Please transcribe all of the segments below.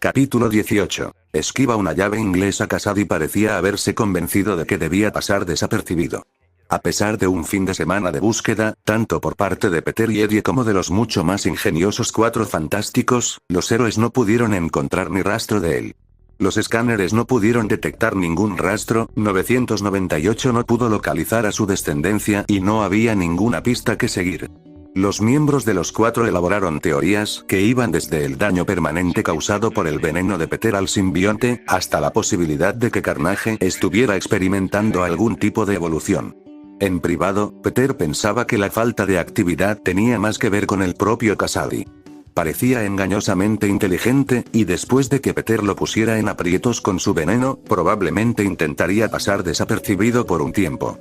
Capítulo 18. Esquiva una llave inglesa. Cassady parecía haberse convencido de que debía pasar desapercibido. A pesar de un fin de semana de búsqueda, tanto por parte de Peter y Eddie como de los mucho más ingeniosos Cuatro Fantásticos, los héroes no pudieron encontrar ni rastro de él. Los escáneres no pudieron detectar ningún rastro, 998 no pudo localizar a su descendencia y no había ninguna pista que seguir. Los miembros de los Cuatro elaboraron teorías que iban desde el daño permanente causado por el veneno de Peter al simbionte, hasta la posibilidad de que Carnage estuviera experimentando algún tipo de evolución. En privado, Peter pensaba que la falta de actividad tenía más que ver con el propio Cassady. Parecía engañosamente inteligente, y después de que Peter lo pusiera en aprietos con su veneno, probablemente intentaría pasar desapercibido por un tiempo.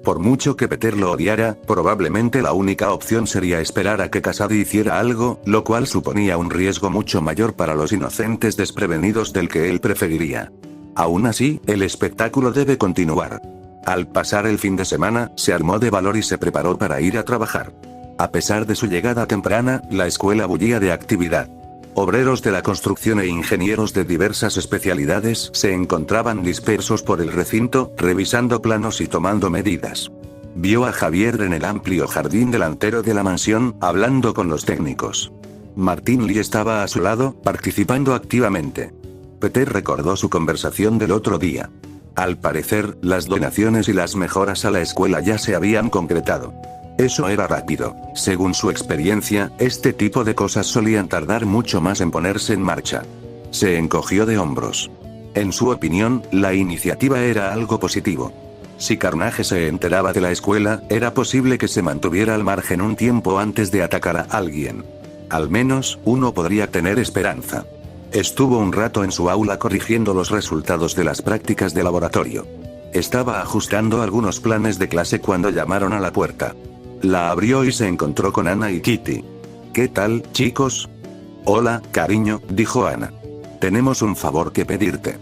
Por mucho que Peter lo odiara, probablemente la única opción sería esperar a que Cassady hiciera algo, lo cual suponía un riesgo mucho mayor para los inocentes desprevenidos del que él preferiría. Aún así, el espectáculo debe continuar. Al pasar el fin de semana, se armó de valor y se preparó para ir a trabajar. A pesar de su llegada temprana, la escuela bullía de actividad. Obreros de la construcción e ingenieros de diversas especialidades se encontraban dispersos por el recinto, revisando planos y tomando medidas. Vio a Javier en el amplio jardín delantero de la mansión, hablando con los técnicos. Martin Lee estaba a su lado, participando activamente. Peter recordó su conversación del otro día. Al parecer, las donaciones y las mejoras a la escuela ya se habían concretado. Eso era rápido. Según su experiencia, este tipo de cosas solían tardar mucho más en ponerse en marcha. Se encogió de hombros. En su opinión, la iniciativa era algo positivo. Si Carnage se enteraba de la escuela, era posible que se mantuviera al margen un tiempo antes de atacar a alguien. Al menos, uno podría tener esperanza. Estuvo un rato en su aula corrigiendo los resultados de las prácticas de laboratorio. Estaba ajustando algunos planes de clase cuando llamaron a la puerta. La abrió y se encontró con Anna y Kitty. ¿Qué tal, chicos? Hola, cariño, dijo Anna. Tenemos un favor que pedirte.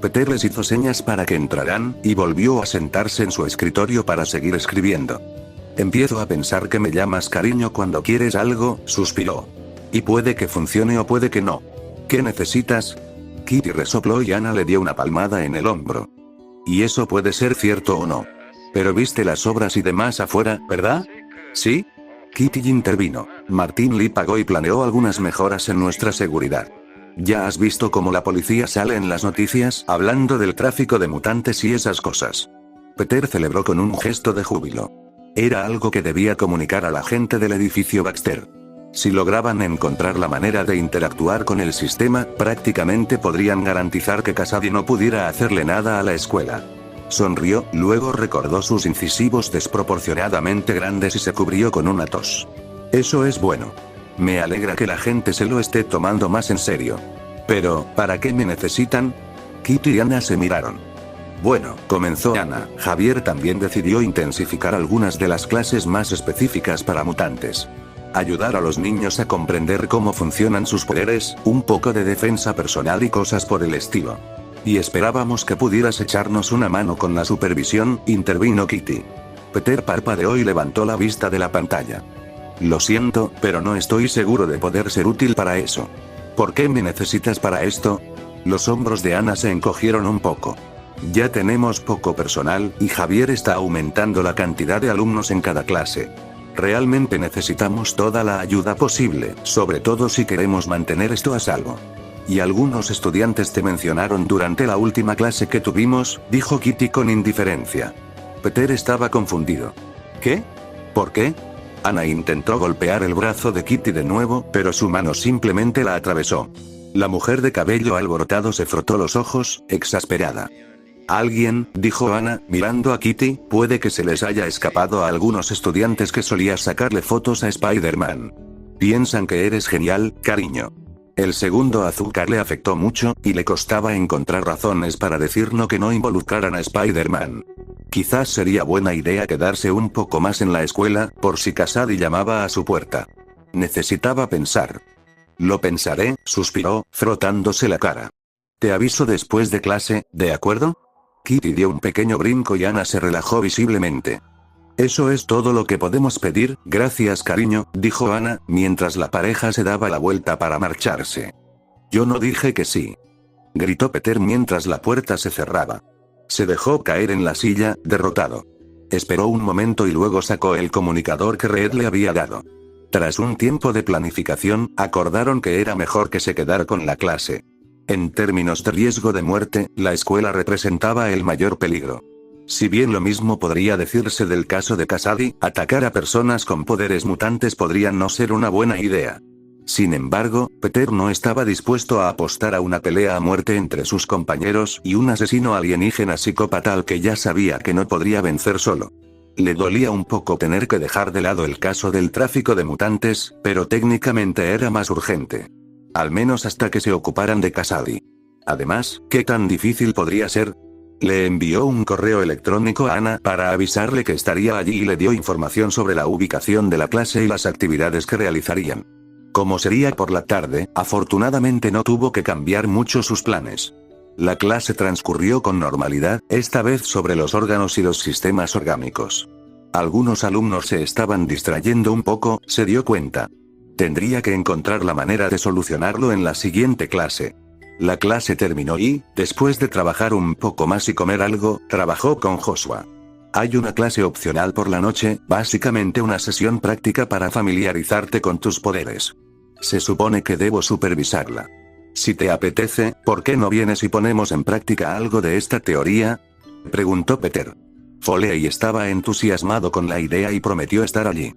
Peter les hizo señas para que entraran, y volvió a sentarse en su escritorio para seguir escribiendo. Empiezo a pensar que me llamas cariño cuando quieres algo, suspiró. Y puede que funcione o puede que no. ¿Qué necesitas? Kitty resopló y Anna le dio una palmada en el hombro. Y eso puede ser cierto o no. Pero viste las obras y demás afuera, ¿verdad? ¿Sí? Kitty intervino. Martin Lee pagó y planeó algunas mejoras en nuestra seguridad. Ya has visto cómo la policía sale en las noticias hablando del tráfico de mutantes y esas cosas. Peter celebró con un gesto de júbilo. Era algo que debía comunicar a la gente del edificio Baxter. Si lograban encontrar la manera de interactuar con el sistema, prácticamente podrían garantizar que Cassady no pudiera hacerle nada a la escuela. Sonrió, luego recordó sus incisivos desproporcionadamente grandes y se cubrió con una tos. Eso es bueno. Me alegra que la gente se lo esté tomando más en serio. Pero, ¿para qué me necesitan? Kitty y Anna se miraron. Bueno, comenzó Anna, Javier también decidió intensificar algunas de las clases más específicas para mutantes. Ayudar a los niños a comprender cómo funcionan sus poderes, un poco de defensa personal y cosas por el estilo. Y esperábamos que pudieras echarnos una mano con la supervisión, intervino Kitty. Peter parpadeó y levantó la vista de la pantalla. Lo siento, pero no estoy seguro de poder ser útil para eso. ¿Por qué me necesitas para esto? Los hombros de Anna se encogieron un poco. Ya tenemos poco personal, y Javier está aumentando la cantidad de alumnos en cada clase. Realmente necesitamos toda la ayuda posible, sobre todo si queremos mantener esto a salvo. Y algunos estudiantes te mencionaron durante la última clase que tuvimos, dijo Kitty con indiferencia. Peter estaba confundido. ¿Qué? ¿Por qué? Anna intentó golpear el brazo de Kitty de nuevo, pero su mano simplemente la atravesó. La mujer de cabello alborotado se frotó los ojos, exasperada. Alguien, dijo Anna, mirando a Kitty, puede que se les haya escapado a algunos estudiantes que solías sacarle fotos a Spider-Man. Piensan que eres genial, cariño. El segundo azúcar le afectó mucho, y le costaba encontrar razones para decir no que no involucraran a Spider-Man. Quizás sería buena idea quedarse un poco más en la escuela, por si Cassady llamaba a su puerta. Necesitaba pensar. Lo pensaré, suspiró, frotándose la cara. Te aviso después de clase, ¿de acuerdo? Kitty dio un pequeño brinco y Anna se relajó visiblemente. Eso es todo lo que podemos pedir, gracias cariño, dijo Anna, mientras la pareja se daba la vuelta para marcharse. Yo no dije que sí. Gritó Peter mientras la puerta se cerraba. Se dejó caer en la silla, derrotado. Esperó un momento y luego sacó el comunicador que Red le había dado. Tras un tiempo de planificación, acordaron que era mejor que se quedara con la clase. En términos de riesgo de muerte, la escuela representaba el mayor peligro. Si bien lo mismo podría decirse del caso de Kasady, atacar a personas con poderes mutantes podría no ser una buena idea. Sin embargo, Peter no estaba dispuesto a apostar a una pelea a muerte entre sus compañeros y un asesino alienígena psicópata al que ya sabía que no podría vencer solo. Le dolía un poco tener que dejar de lado el caso del tráfico de mutantes, pero técnicamente era más urgente. Al menos hasta que se ocuparan de Kasady. Además, ¿qué tan difícil podría ser? Le envió un correo electrónico a Ana para avisarle que estaría allí y le dio información sobre la ubicación de la clase y las actividades que realizarían. Como sería por la tarde, afortunadamente no tuvo que cambiar mucho sus planes. La clase transcurrió con normalidad, esta vez sobre los órganos y los sistemas orgánicos. Algunos alumnos se estaban distrayendo un poco, se dio cuenta. Tendría que encontrar la manera de solucionarlo en la siguiente clase. La clase terminó y, después de trabajar un poco más y comer algo, trabajó con Joshua. Hay una clase opcional por la noche, básicamente una sesión práctica para familiarizarte con tus poderes. Se supone que debo supervisarla. Si te apetece, ¿por qué no vienes y ponemos en práctica algo de esta teoría? Preguntó Peter. Foley estaba entusiasmado con la idea y prometió estar allí.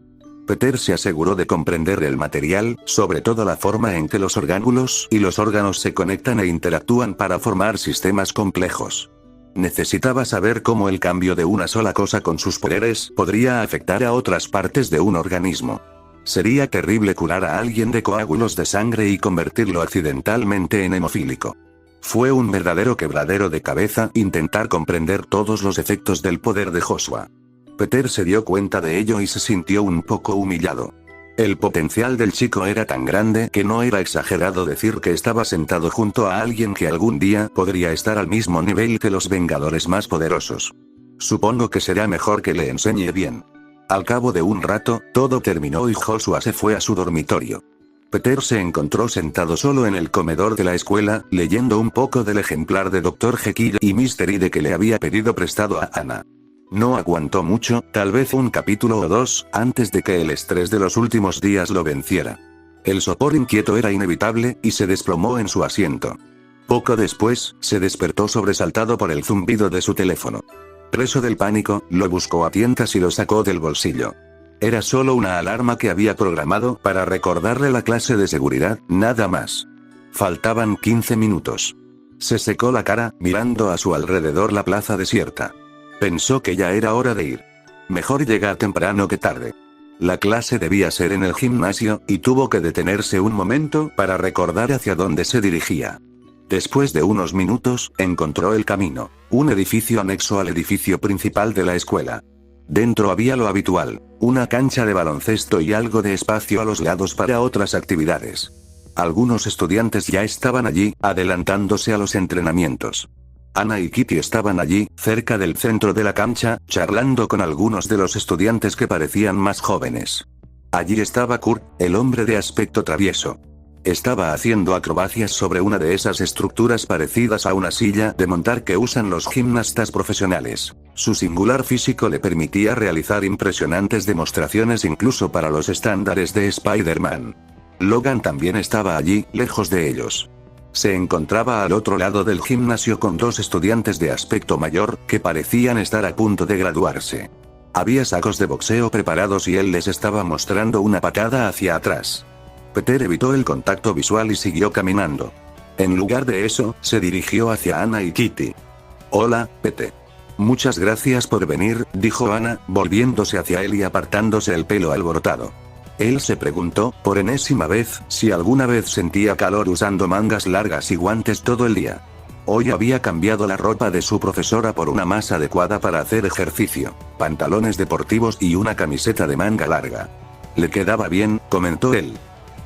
Peter se aseguró de comprender el material, sobre todo la forma en que los orgánulos y los órganos se conectan e interactúan para formar sistemas complejos. Necesitaba saber cómo el cambio de una sola cosa con sus poderes podría afectar a otras partes de un organismo. Sería terrible curar a alguien de coágulos de sangre y convertirlo accidentalmente en hemofílico. Fue un verdadero quebradero de cabeza intentar comprender todos los efectos del poder de Joshua. Peter se dio cuenta de ello y se sintió un poco humillado. El potencial del chico era tan grande que no era exagerado decir que estaba sentado junto a alguien que algún día podría estar al mismo nivel que los Vengadores más poderosos. Supongo que será mejor que le enseñe bien. Al cabo de un rato, todo terminó y Joshua se fue a su dormitorio. Peter se encontró sentado solo en el comedor de la escuela, leyendo un poco del ejemplar de Dr. Jekyll y Mr. Hyde que le había pedido prestado a Ana. No aguantó mucho, tal vez un capítulo o dos, antes de que el estrés de los últimos días lo venciera. El sopor inquieto era inevitable, y se desplomó en su asiento. Poco después, se despertó sobresaltado por el zumbido de su teléfono. Preso del pánico, lo buscó a tientas y lo sacó del bolsillo. Era solo una alarma que había programado para recordarle la clase de seguridad, nada más. Faltaban 15 minutos. Se secó la cara, mirando a su alrededor la plaza desierta. Pensó que ya era hora de ir. Mejor llegar temprano que tarde. La clase debía ser en el gimnasio, y tuvo que detenerse un momento para recordar hacia dónde se dirigía. Después de unos minutos, encontró el camino, un edificio anexo al edificio principal de la escuela. Dentro había lo habitual, una cancha de baloncesto y algo de espacio a los lados para otras actividades. Algunos estudiantes ya estaban allí, adelantándose a los entrenamientos. Ana y Kitty estaban allí, cerca del centro de la cancha, charlando con algunos de los estudiantes que parecían más jóvenes. Allí estaba Kurt, el hombre de aspecto travieso. Estaba haciendo acrobacias sobre una de esas estructuras parecidas a una silla de montar que usan los gimnastas profesionales. Su singular físico le permitía realizar impresionantes demostraciones incluso para los estándares de Spider-Man. Logan también estaba allí, lejos de ellos. Se encontraba al otro lado del gimnasio con dos estudiantes de aspecto mayor, que parecían estar a punto de graduarse. Había sacos de boxeo preparados y él les estaba mostrando una patada hacia atrás. Peter evitó el contacto visual y siguió caminando. En lugar de eso, se dirigió hacia Ana y Kitty. «Hola, Pete. Muchas gracias por venir», dijo Ana, volviéndose hacia él y apartándose el pelo alborotado. Él se preguntó, por enésima vez, si alguna vez sentía calor usando mangas largas y guantes todo el día. Hoy había cambiado la ropa de su profesora por una más adecuada para hacer ejercicio, pantalones deportivos y una camiseta de manga larga. «Le quedaba bien», comentó él.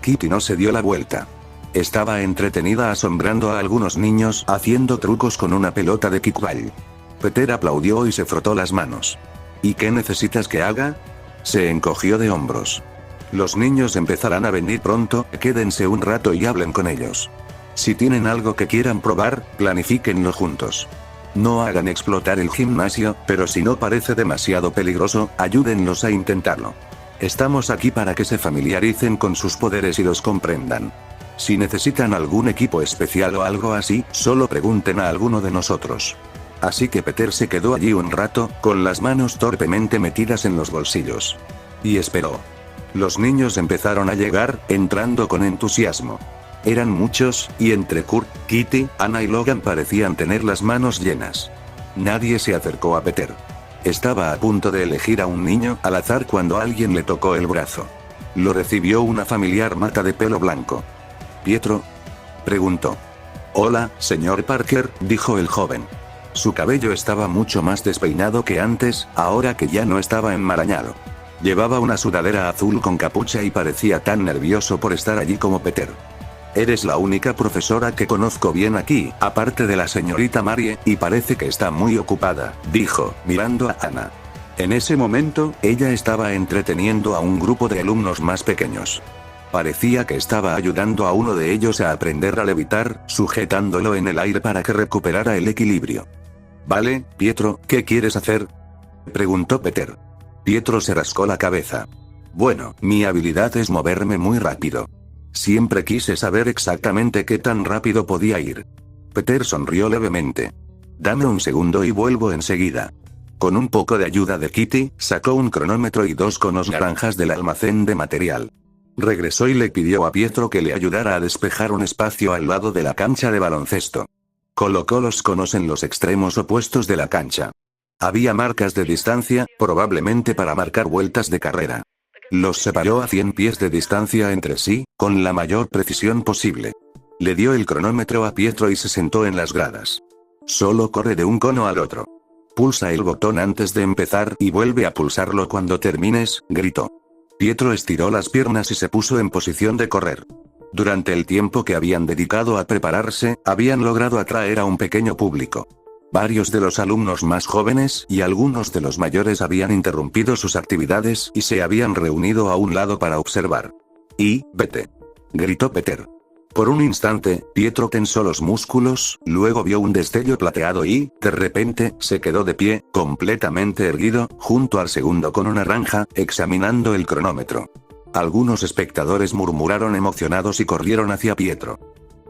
Kitty no se dio la vuelta. Estaba entretenida asombrando a algunos niños haciendo trucos con una pelota de kickball. Peter aplaudió y se frotó las manos. «¿Y qué necesitas que haga?». Se encogió de hombros. «Los niños empezarán a venir pronto, quédense un rato y hablen con ellos». Si tienen algo que quieran probar, planifíquenlo juntos. No hagan explotar el gimnasio, pero si no parece demasiado peligroso, ayúdenlos a intentarlo. Estamos aquí para que se familiaricen con sus poderes y los comprendan. Si necesitan algún equipo especial o algo así, solo pregunten a alguno de nosotros. Así que Peter se quedó allí un rato, con las manos torpemente metidas en los bolsillos. Y esperó. Los niños empezaron a llegar, entrando con entusiasmo. Eran muchos, y entre Kurt, Kitty, Anna y Logan parecían tener las manos llenas. Nadie se acercó a Peter. Estaba a punto de elegir a un niño al azar cuando alguien le tocó el brazo. Lo recibió una familiar mata de pelo blanco. ¿Pietro?, preguntó. Hola, señor Parker, dijo el joven. Su cabello estaba mucho más despeinado que antes, ahora que ya no estaba enmarañado. Llevaba una sudadera azul con capucha y parecía tan nervioso por estar allí como Peter. Eres la única profesora que conozco bien aquí, aparte de la señorita Marie, y parece que está muy ocupada, dijo, mirando a Anna. En ese momento, ella estaba entreteniendo a un grupo de alumnos más pequeños. Parecía que estaba ayudando a uno de ellos a aprender a levitar, sujetándolo en el aire para que recuperara el equilibrio. Vale, Pietro, ¿qué quieres hacer?, preguntó Peter. Pietro se rascó la cabeza. Bueno, mi habilidad es moverme muy rápido. Siempre quise saber exactamente qué tan rápido podía ir. Peter sonrió levemente. Dame un segundo y vuelvo enseguida. Con un poco de ayuda de Kitty, sacó un cronómetro y 2 conos naranjas del almacén de material. Regresó y le pidió a Pietro que le ayudara a despejar un espacio al lado de la cancha de baloncesto. Colocó los conos en los extremos opuestos de la cancha. Había marcas de distancia, probablemente para marcar vueltas de carrera. Los separó a 100 pies de distancia entre sí, con la mayor precisión posible. Le dio el cronómetro a Pietro y se sentó en las gradas. Solo corre de un cono al otro. Pulsa el botón antes de empezar y vuelve a pulsarlo cuando termines, gritó. Pietro estiró las piernas y se puso en posición de correr. Durante el tiempo que habían dedicado a prepararse, habían logrado atraer a un pequeño público. Varios de los alumnos más jóvenes y algunos de los mayores habían interrumpido sus actividades y se habían reunido a un lado para observar. Vete, gritó Peter. Por un instante, Pietro tensó los músculos, luego vio un destello plateado y, de repente, se quedó de pie, completamente erguido, junto al segundo cono naranja, examinando el cronómetro. Algunos espectadores murmuraron emocionados y corrieron hacia Pietro.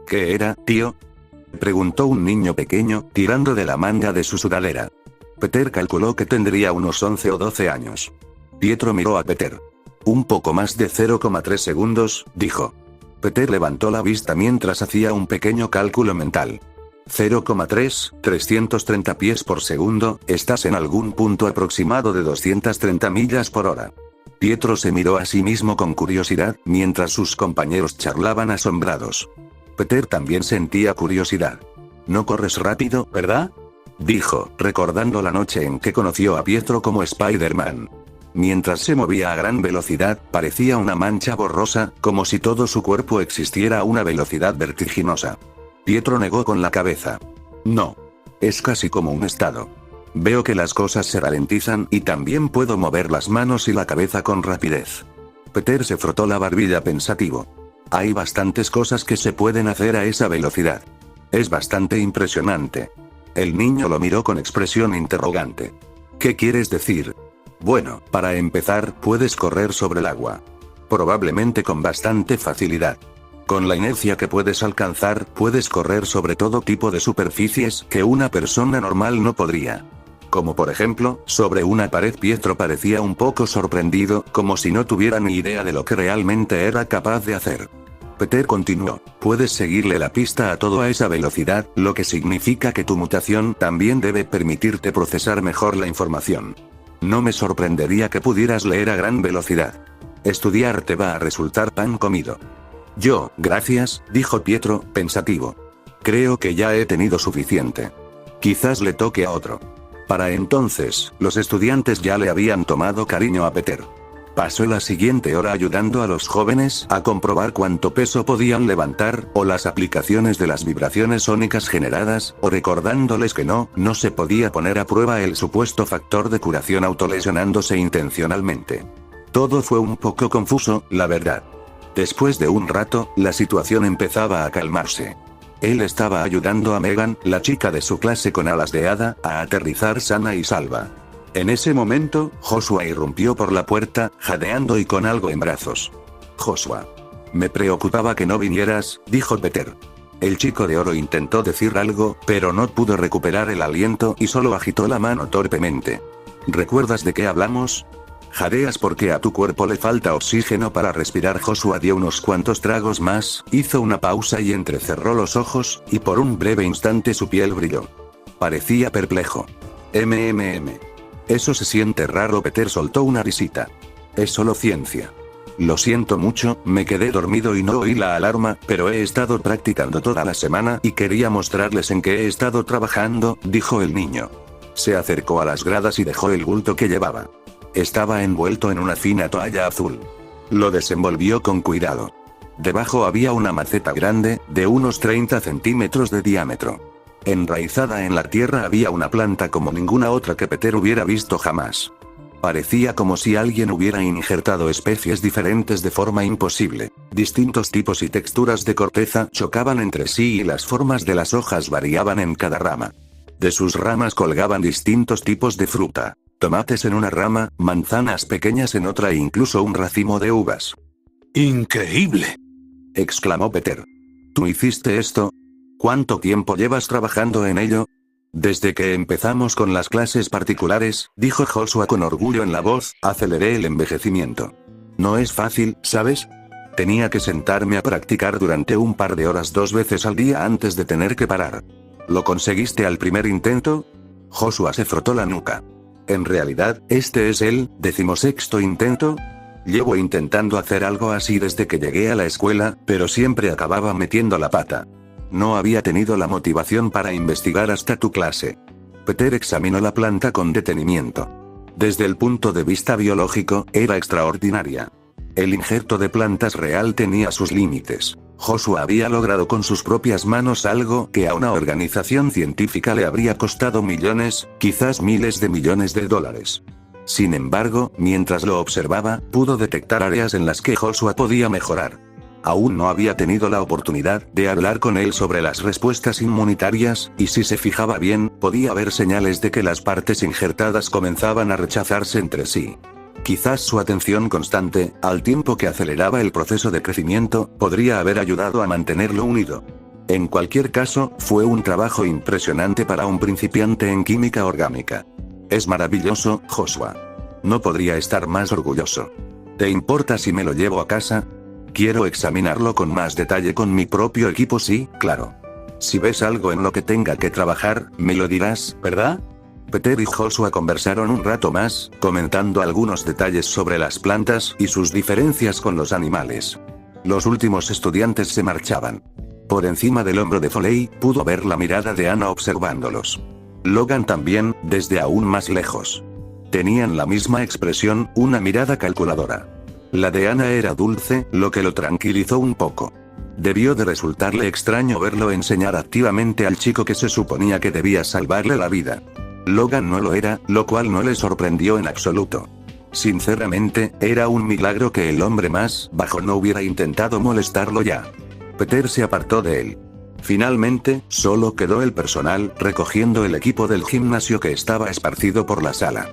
¿Qué era, tío?, preguntó un niño pequeño, tirando de la manga de su sudadera. Peter calculó que tendría unos 11 o 12 años. Pietro miró a Peter. Un poco más de 0,3 segundos, dijo. Peter levantó la vista mientras hacía un pequeño cálculo mental. 0,3, 330 pies por segundo, estás en algún punto aproximado de 230 millas por hora. Pietro se miró a sí mismo con curiosidad, mientras sus compañeros charlaban asombrados. Peter también sentía curiosidad. No corres rápido, ¿verdad?, dijo, recordando la noche en que conoció a Pietro como Spider-Man. Mientras se movía a gran velocidad, parecía una mancha borrosa, como si todo su cuerpo existiera a una velocidad vertiginosa. Pietro negó con la cabeza. No. Es casi como un estado. Veo que las cosas se ralentizan y también puedo mover las manos y la cabeza con rapidez. Peter se frotó la barbilla pensativo. Hay bastantes cosas que se pueden hacer a esa velocidad. Es bastante impresionante. El niño lo miró con expresión interrogante. ¿Qué quieres decir? Bueno, para empezar, puedes correr sobre el agua. Probablemente con bastante facilidad. Con la inercia que puedes alcanzar, puedes correr sobre todo tipo de superficies que una persona normal no podría. Como por ejemplo, sobre una pared. Pietro parecía un poco sorprendido, como si no tuviera ni idea de lo que realmente era capaz de hacer. Peter continuó, puedes seguirle la pista a todo a esa velocidad, lo que significa que tu mutación también debe permitirte procesar mejor la información. No me sorprendería que pudieras leer a gran velocidad. Estudiar te va a resultar pan comido. Gracias, dijo Pietro, pensativo. Creo que ya he tenido suficiente. Quizás le toque a otro. Para entonces, los estudiantes ya le habían tomado cariño a Peter. Pasó la siguiente hora ayudando a los jóvenes a comprobar cuánto peso podían levantar, o las aplicaciones de las vibraciones sónicas generadas, o recordándoles que no se podía poner a prueba el supuesto factor de curación autolesionándose intencionalmente. Todo fue un poco confuso, la verdad. Después de un rato, la situación empezaba a calmarse. Él estaba ayudando a Megan, la chica de su clase con alas de hada, a aterrizar sana y salva. En ese momento, Joshua irrumpió por la puerta, jadeando y con algo en brazos. Joshua. Me preocupaba que no vinieras, dijo Peter. El chico de oro intentó decir algo, pero no pudo recuperar el aliento y solo agitó la mano torpemente. ¿Recuerdas de qué hablamos? Jadeas porque a tu cuerpo le falta oxígeno para respirar. Joshua dio unos cuantos tragos más, hizo una pausa y entrecerró los ojos, y por un breve instante su piel brilló. Parecía perplejo. Eso se siente raro. Peter soltó una risita. Es solo ciencia. Lo siento mucho, me quedé dormido y no oí la alarma, pero he estado practicando toda la semana y quería mostrarles en qué he estado trabajando, dijo el niño. Se acercó a las gradas y dejó el bulto que llevaba. Estaba envuelto en una fina toalla azul. Lo desenvolvió con cuidado. Debajo había una maceta grande, de unos 30 centímetros de diámetro. Enraizada en la tierra había una planta como ninguna otra que Peter hubiera visto jamás. Parecía como si alguien hubiera injertado especies diferentes de forma imposible. Distintos tipos y texturas de corteza chocaban entre sí y las formas de las hojas variaban en cada rama. De sus ramas colgaban distintos tipos de fruta. Tomates en una rama, manzanas pequeñas en otra e incluso un racimo de uvas. ¡Increíble!, exclamó Peter. ¿Tú hiciste esto? ¿Cuánto tiempo llevas trabajando en ello? Desde que empezamos con las clases particulares, dijo Joshua con orgullo en la voz, aceleré el envejecimiento. No es fácil, ¿sabes? Tenía que sentarme a practicar durante un par de horas 2 veces al día antes de tener que parar. ¿Lo conseguiste al primer intento? Joshua se frotó la nuca. En realidad, este es el 16º intento. Llevo intentando hacer algo así desde que llegué a la escuela, pero siempre acababa metiendo la pata. No había tenido la motivación para investigar hasta tu clase. Peter examinó la planta con detenimiento. Desde el punto de vista biológico, era extraordinaria. El injerto de plantas real tenía sus límites. Joshua había logrado con sus propias manos algo que a una organización científica le habría costado millones, quizás miles de millones de dólares. Sin embargo, mientras lo observaba, pudo detectar áreas en las que Joshua podía mejorar. Aún no había tenido la oportunidad de hablar con él sobre las respuestas inmunitarias, y si se fijaba bien, podía ver señales de que las partes injertadas comenzaban a rechazarse entre sí. Quizás su atención constante, al tiempo que aceleraba el proceso de crecimiento, podría haber ayudado a mantenerlo unido. En cualquier caso, fue un trabajo impresionante para un principiante en química orgánica. Es maravilloso, Joshua. No podría estar más orgulloso. ¿Te importa si me lo llevo a casa? Quiero examinarlo con más detalle con mi propio equipo. Sí, claro. Si ves algo en lo que tenga que trabajar, me lo dirás, ¿verdad? Peter y Joshua conversaron un rato más, comentando algunos detalles sobre las plantas y sus diferencias con los animales. Los últimos estudiantes se marchaban. Por encima del hombro de Foley, pudo ver la mirada de Anna observándolos. Logan también, desde aún más lejos. Tenían la misma expresión, una mirada calculadora. La de Anna era dulce, lo que lo tranquilizó un poco. Debió de resultarle extraño verlo enseñar activamente al chico que se suponía que debía salvarle la vida. Logan no lo era, lo cual no le sorprendió en absoluto. Sinceramente, era un milagro que el hombre más bajo no hubiera intentado molestarlo ya. Peter se apartó de él. Finalmente, solo quedó el personal, recogiendo el equipo del gimnasio que estaba esparcido por la sala.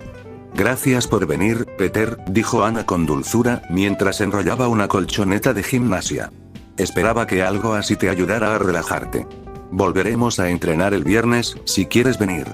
Gracias por venir, Peter, dijo Anna con dulzura, mientras enrollaba una colchoneta de gimnasia. Esperaba que algo así te ayudara a relajarte. Volveremos a entrenar el viernes, si quieres venir.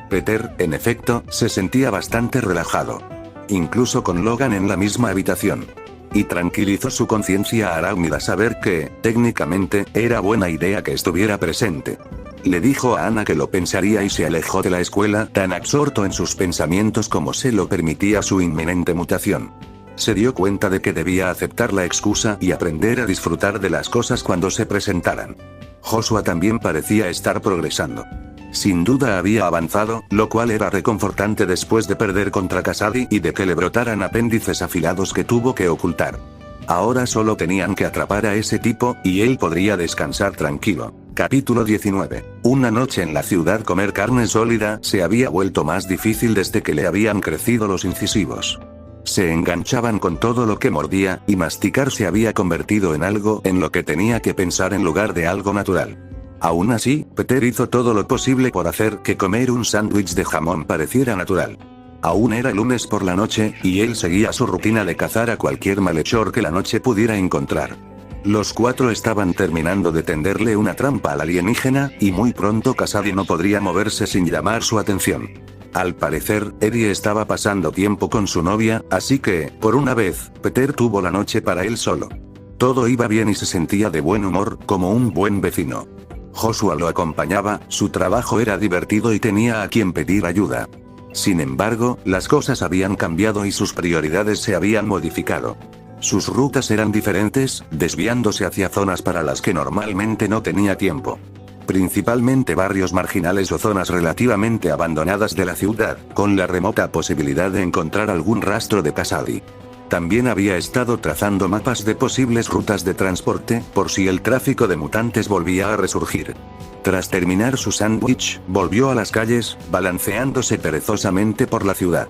Peter, en efecto, se sentía bastante relajado. Incluso con Logan en la misma habitación. Y tranquilizó su conciencia arácnida saber que, técnicamente, era buena idea que estuviera presente. Le dijo a Anna que lo pensaría y se alejó de la escuela, tan absorto en sus pensamientos como se lo permitía su inminente mutación. Se dio cuenta de que debía aceptar la excusa y aprender a disfrutar de las cosas cuando se presentaran. Joshua también parecía estar progresando. Sin duda había avanzado, lo cual era reconfortante después de perder contra Cassidy y de que le brotaran apéndices afilados que tuvo que ocultar. Ahora solo tenían que atrapar a ese tipo, y él podría descansar tranquilo. Capítulo 19. Una noche en la ciudad. Comer carne sólida se había vuelto más difícil desde que le habían crecido los incisivos. Se enganchaban con todo lo que mordía, y masticar se había convertido en algo en lo que tenía que pensar en lugar de algo natural. Aún así, Peter hizo todo lo posible por hacer que comer un sándwich de jamón pareciera natural. Aún era lunes por la noche, y él seguía su rutina de cazar a cualquier malhechor que la noche pudiera encontrar. Los cuatro estaban terminando de tenderle una trampa al alienígena, y muy pronto Cassidy no podría moverse sin llamar su atención. Al parecer, Eddie estaba pasando tiempo con su novia, así que, por una vez, Peter tuvo la noche para él solo. Todo iba bien y se sentía de buen humor, como un buen vecino. Joshua lo acompañaba, su trabajo era divertido y tenía a quien pedir ayuda. Sin embargo, las cosas habían cambiado y sus prioridades se habían modificado. Sus rutas eran diferentes, desviándose hacia zonas para las que normalmente no tenía tiempo. Principalmente barrios marginales o zonas relativamente abandonadas de la ciudad, con la remota posibilidad de encontrar algún rastro de Cassidy. También había estado trazando mapas de posibles rutas de transporte, por si el tráfico de mutantes volvía a resurgir. Tras terminar su sándwich, volvió a las calles, balanceándose perezosamente por la ciudad.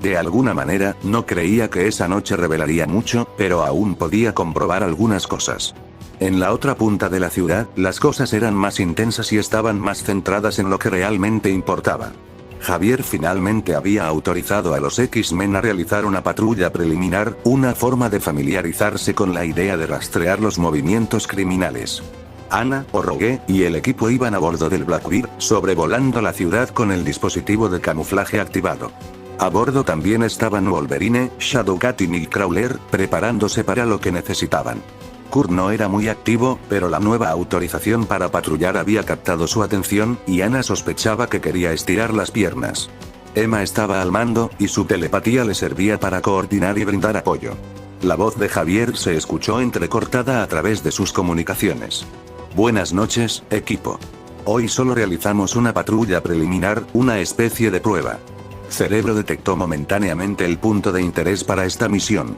De alguna manera, no creía que esa noche revelaría mucho, pero aún podía comprobar algunas cosas. En la otra punta de la ciudad, las cosas eran más intensas y estaban más centradas en lo que realmente importaba. Javier finalmente había autorizado a los X-Men a realizar una patrulla preliminar, una forma de familiarizarse con la idea de rastrear los movimientos criminales. Anna, Rogue y el equipo iban a bordo del Blackbird, sobrevolando la ciudad con el dispositivo de camuflaje activado. A bordo también estaban Wolverine, Shadowcat y Nightcrawler, preparándose para lo que necesitaban. Kurt no era muy activo, pero la nueva autorización para patrullar había captado su atención, y Anna sospechaba que quería estirar las piernas. Emma estaba al mando, y su telepatía le servía para coordinar y brindar apoyo. La voz de Javier se escuchó entrecortada a través de sus comunicaciones. Buenas noches, equipo. Hoy solo realizamos una patrulla preliminar, una especie de prueba. Cerebro detectó momentáneamente el punto de interés para esta misión.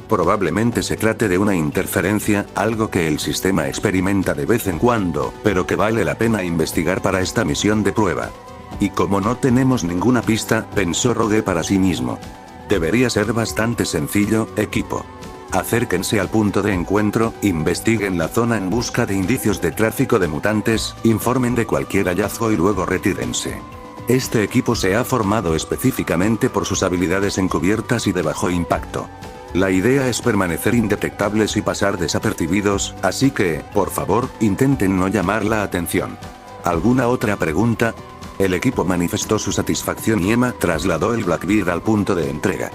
Probablemente se trate de una interferencia, algo que el sistema experimenta de vez en cuando, pero que vale la pena investigar para esta misión de prueba. Y como no tenemos ninguna pista, pensó Rogue para sí mismo. Debería ser bastante sencillo, equipo. Acérquense al punto de encuentro, investiguen la zona en busca de indicios de tráfico de mutantes, informen de cualquier hallazgo y luego retírense. Este equipo se ha formado específicamente por sus habilidades encubiertas y de bajo impacto. La idea es permanecer indetectables y pasar desapercibidos, así que, por favor, intenten no llamar la atención. ¿Alguna otra pregunta? El equipo manifestó su satisfacción y Emma trasladó el Blackbird al punto de entrega.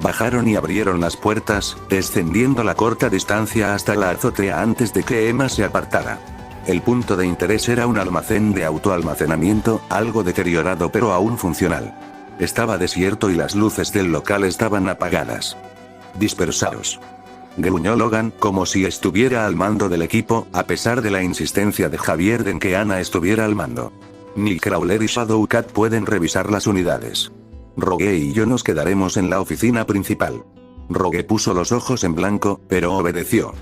Bajaron y abrieron las puertas, descendiendo la corta distancia hasta la azotea antes de que Emma se apartara. El punto de interés era un almacén de autoalmacenamiento, algo deteriorado pero aún funcional. Estaba desierto y las luces del local estaban apagadas. Dispersaos. Gruñó Logan, como si estuviera al mando del equipo, a pesar de la insistencia de Javier en que Anna estuviera al mando. Nightcrawler y Shadowcat pueden revisar las unidades. Rogue y yo nos quedaremos en la oficina principal. Rogue puso los ojos en blanco, pero obedeció.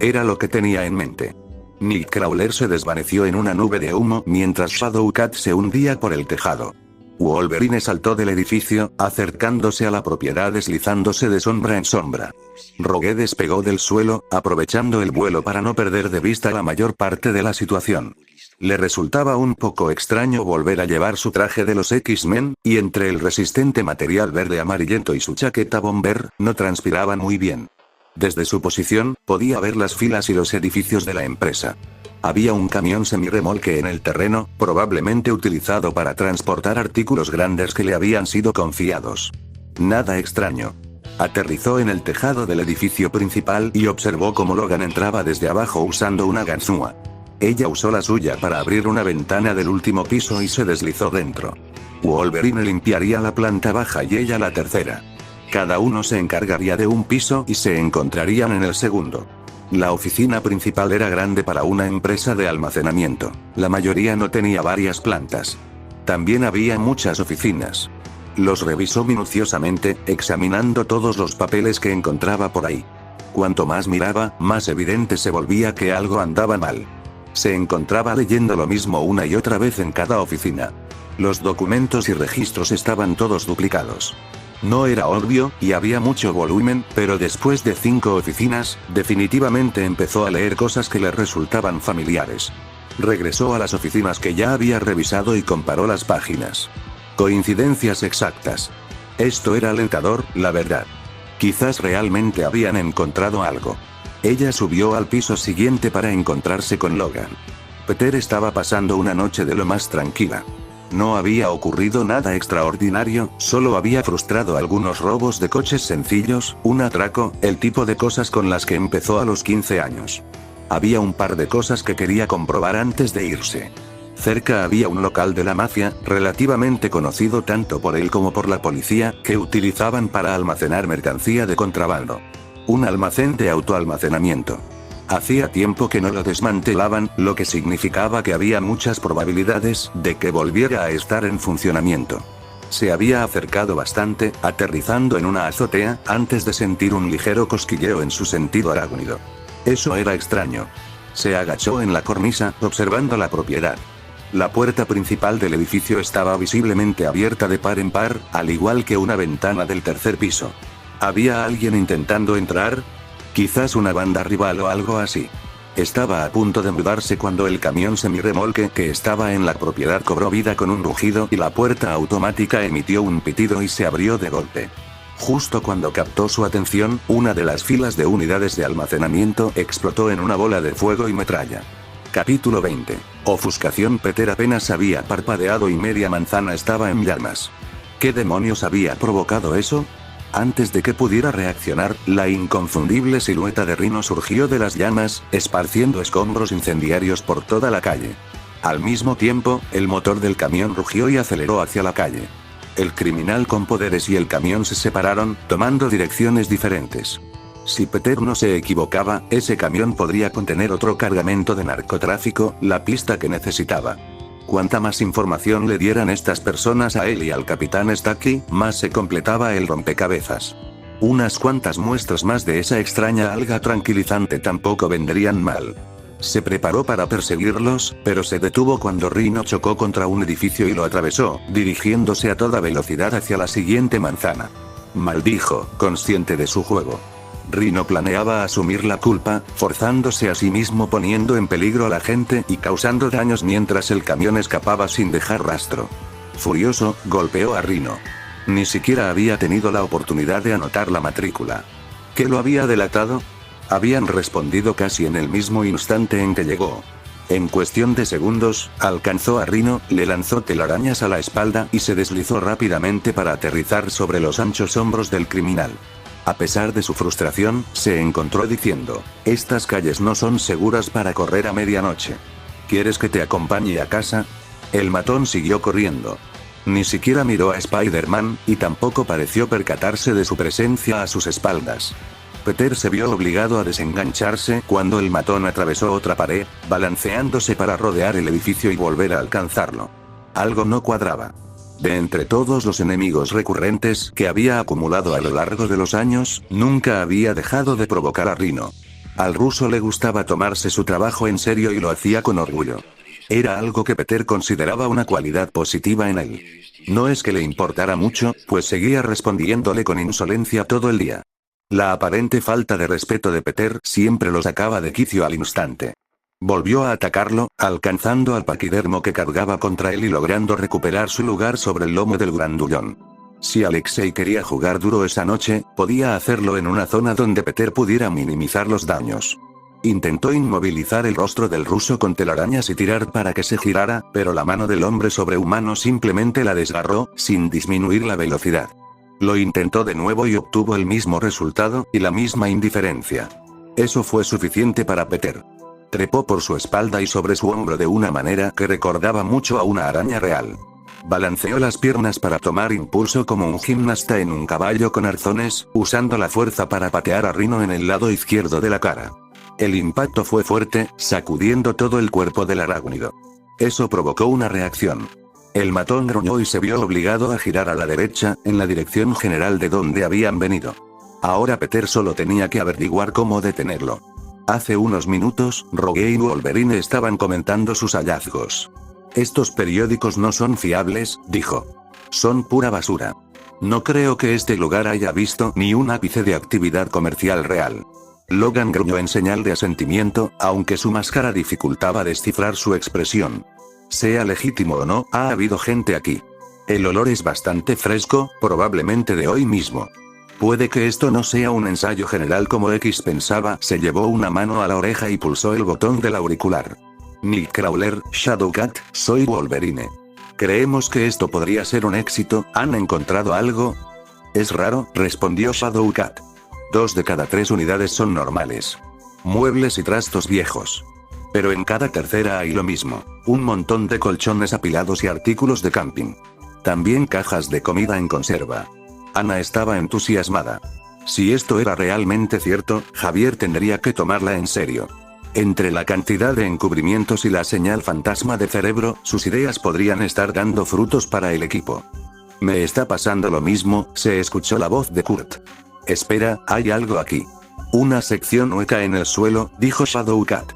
Era lo que tenía en mente. Nightcrawler se desvaneció en una nube de humo mientras Shadowcat se hundía por el tejado. Wolverine saltó del edificio, acercándose a la propiedad deslizándose de sombra en sombra. Rogue despegó del suelo, aprovechando el vuelo para no perder de vista la mayor parte de la situación. Le resultaba un poco extraño volver a llevar su traje de los X-Men, y entre el resistente material verde amarillento y su chaqueta bomber, no transpiraba muy bien. Desde su posición, podía ver las filas y los edificios de la empresa. Había un camión semirremolque en el terreno, probablemente utilizado para transportar artículos grandes que le habían sido confiados. Nada extraño. Aterrizó en el tejado del edificio principal y observó cómo Logan entraba desde abajo usando una ganzúa. Ella usó la suya para abrir una ventana del último piso y se deslizó dentro. Wolverine limpiaría la planta baja y ella la tercera. Cada uno se encargaría de un piso y se encontrarían en el segundo. La oficina principal era grande para una empresa de almacenamiento. La mayoría no tenía varias plantas. También había muchas oficinas. Los revisó minuciosamente, examinando todos los papeles que encontraba por ahí. Cuanto más miraba, más evidente se volvía que algo andaba mal. Se encontraba leyendo lo mismo una y otra vez en cada oficina. Los documentos y registros estaban todos duplicados. No era obvio, y había mucho volumen, pero después de 5 oficinas, definitivamente empezó a leer cosas que le resultaban familiares. Regresó a las oficinas que ya había revisado y comparó las páginas. Coincidencias exactas. Esto era alentador, la verdad. Quizás realmente habían encontrado algo. Ella subió al piso siguiente para encontrarse con Logan. Peter estaba pasando una noche de lo más tranquila. No había ocurrido nada extraordinario, solo había frustrado algunos robos de coches sencillos, un atraco, el tipo de cosas con las que empezó a los 15 años. Había un par de cosas que quería comprobar antes de irse. Cerca había un local de la mafia, relativamente conocido tanto por él como por la policía, que utilizaban para almacenar mercancía de contrabando. Un almacén de autoalmacenamiento. Hacía tiempo que no lo desmantelaban, lo que significaba que había muchas probabilidades de que volviera a estar en funcionamiento. Se había acercado bastante, aterrizando en una azotea, antes de sentir un ligero cosquilleo en su sentido arácnido. Eso era extraño. Se agachó en la cornisa, observando la propiedad. La puerta principal del edificio estaba visiblemente abierta de par en par, al igual que una ventana del tercer piso. ¿Había alguien intentando entrar? Quizás una banda rival o algo así. Estaba a punto de mudarse cuando el camión semirremolque que estaba en la propiedad cobró vida con un rugido y la puerta automática emitió un pitido y se abrió de golpe. Justo cuando captó su atención, una de las filas de unidades de almacenamiento explotó en una bola de fuego y metralla. Capítulo 20. Ofuscación. Peter apenas había parpadeado y media manzana estaba en llamas. ¿Qué demonios había provocado eso? Antes de que pudiera reaccionar, la inconfundible silueta de Rhino surgió de las llamas, esparciendo escombros incendiarios por toda la calle. Al mismo tiempo, el motor del camión rugió y aceleró hacia la calle. El criminal con poderes y el camión se separaron, tomando direcciones diferentes. Si Peter no se equivocaba, ese camión podría contener otro cargamento de narcotráfico, la pista que necesitaba. Cuanta más información le dieran estas personas a él y al capitán Stacky, más se completaba el rompecabezas. Unas cuantas muestras más de esa extraña alga tranquilizante tampoco vendrían mal. Se preparó para perseguirlos, pero se detuvo cuando Rhino chocó contra un edificio y lo atravesó, dirigiéndose a toda velocidad hacia la siguiente manzana. Maldijo, consciente de su juego. Rhino planeaba asumir la culpa, forzándose a sí mismo poniendo en peligro a la gente y causando daños mientras el camión escapaba sin dejar rastro. Furioso, golpeó a Rhino. Ni siquiera había tenido la oportunidad de anotar la matrícula. ¿Qué lo había delatado? Habían respondido casi en el mismo instante en que llegó. En cuestión de segundos, alcanzó a Rhino, le lanzó telarañas a la espalda y se deslizó rápidamente para aterrizar sobre los anchos hombros del criminal. A pesar de su frustración, se encontró diciendo, estas calles no son seguras para correr a medianoche. ¿Quieres que te acompañe a casa? El matón siguió corriendo. Ni siquiera miró a Spider-Man, y tampoco pareció percatarse de su presencia a sus espaldas. Peter se vio obligado a desengancharse cuando el matón atravesó otra pared, balanceándose para rodear el edificio y volver a alcanzarlo. Algo no cuadraba. De entre todos los enemigos recurrentes que había acumulado a lo largo de los años, nunca había dejado de provocar a Rhino. Al ruso le gustaba tomarse su trabajo en serio y lo hacía con orgullo. Era algo que Peter consideraba una cualidad positiva en él. No es que le importara mucho, pues seguía respondiéndole con insolencia todo el día. La aparente falta de respeto de Peter siempre lo sacaba de quicio al instante. Volvió a atacarlo, alcanzando al paquidermo que cargaba contra él y logrando recuperar su lugar sobre el lomo del grandullón. Si Alexei quería jugar duro esa noche, podía hacerlo en una zona donde Peter pudiera minimizar los daños. Intentó inmovilizar el rostro del ruso con telarañas y tirar para que se girara, pero la mano del hombre sobrehumano simplemente la desgarró, sin disminuir la velocidad. Lo intentó de nuevo y obtuvo el mismo resultado, y la misma indiferencia. Eso fue suficiente para Peter. Trepó por su espalda y sobre su hombro de una manera que recordaba mucho a una araña real. Balanceó las piernas para tomar impulso como un gimnasta en un caballo con arzones, usando la fuerza para patear a Rhino en el lado izquierdo de la cara. El impacto fue fuerte, sacudiendo todo el cuerpo del arácnido. Eso provocó una reacción. El matón gruñó y se vio obligado a girar a la derecha, en la dirección general de donde habían venido. Ahora Peter solo tenía que averiguar cómo detenerlo. Hace unos minutos, Rogue y Wolverine estaban comentando sus hallazgos. Estos periódicos no son fiables, dijo. Son pura basura. No creo que este lugar haya visto ni un ápice de actividad comercial real. Logan gruñó en señal de asentimiento, aunque su máscara dificultaba descifrar su expresión. Sea legítimo o no, ha habido gente aquí. El olor es bastante fresco, probablemente de hoy mismo. Puede que esto no sea un ensayo general como X pensaba. Se llevó una mano a la oreja y pulsó el botón del auricular. Nightcrawler, Shadowcat, soy Wolverine. Creemos que esto podría ser un éxito. ¿Han encontrado algo? Es raro, respondió Shadowcat. 2 de cada 3 unidades son normales. Muebles y trastos viejos. Pero en cada tercera hay lo mismo. Un montón de colchones apilados y artículos de camping. También cajas de comida en conserva. Ana estaba entusiasmada. Si esto era realmente cierto, Javier tendría que tomarla en serio. Entre la cantidad de encubrimientos y la señal fantasma de cerebro, sus ideas podrían estar dando frutos para el equipo. Me está pasando lo mismo, se escuchó la voz de Kurt. Espera, hay algo aquí. Una sección hueca en el suelo, dijo Shadowcat.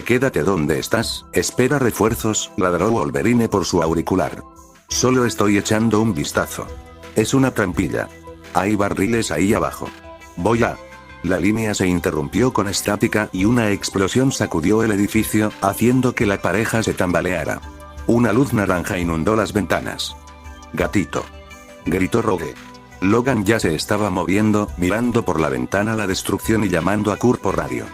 Quédate donde estás, espera refuerzos, ladró Wolverine por su auricular. Solo estoy echando un vistazo. Es una trampilla. Hay barriles ahí abajo. Voy a... La línea se interrumpió con estática y una explosión sacudió el edificio, haciendo que la pareja se tambaleara. Una luz naranja inundó las ventanas. Gatito. Gritó Rogue. Logan ya se estaba moviendo, mirando por la ventana la destrucción y llamando a Kurt por radio.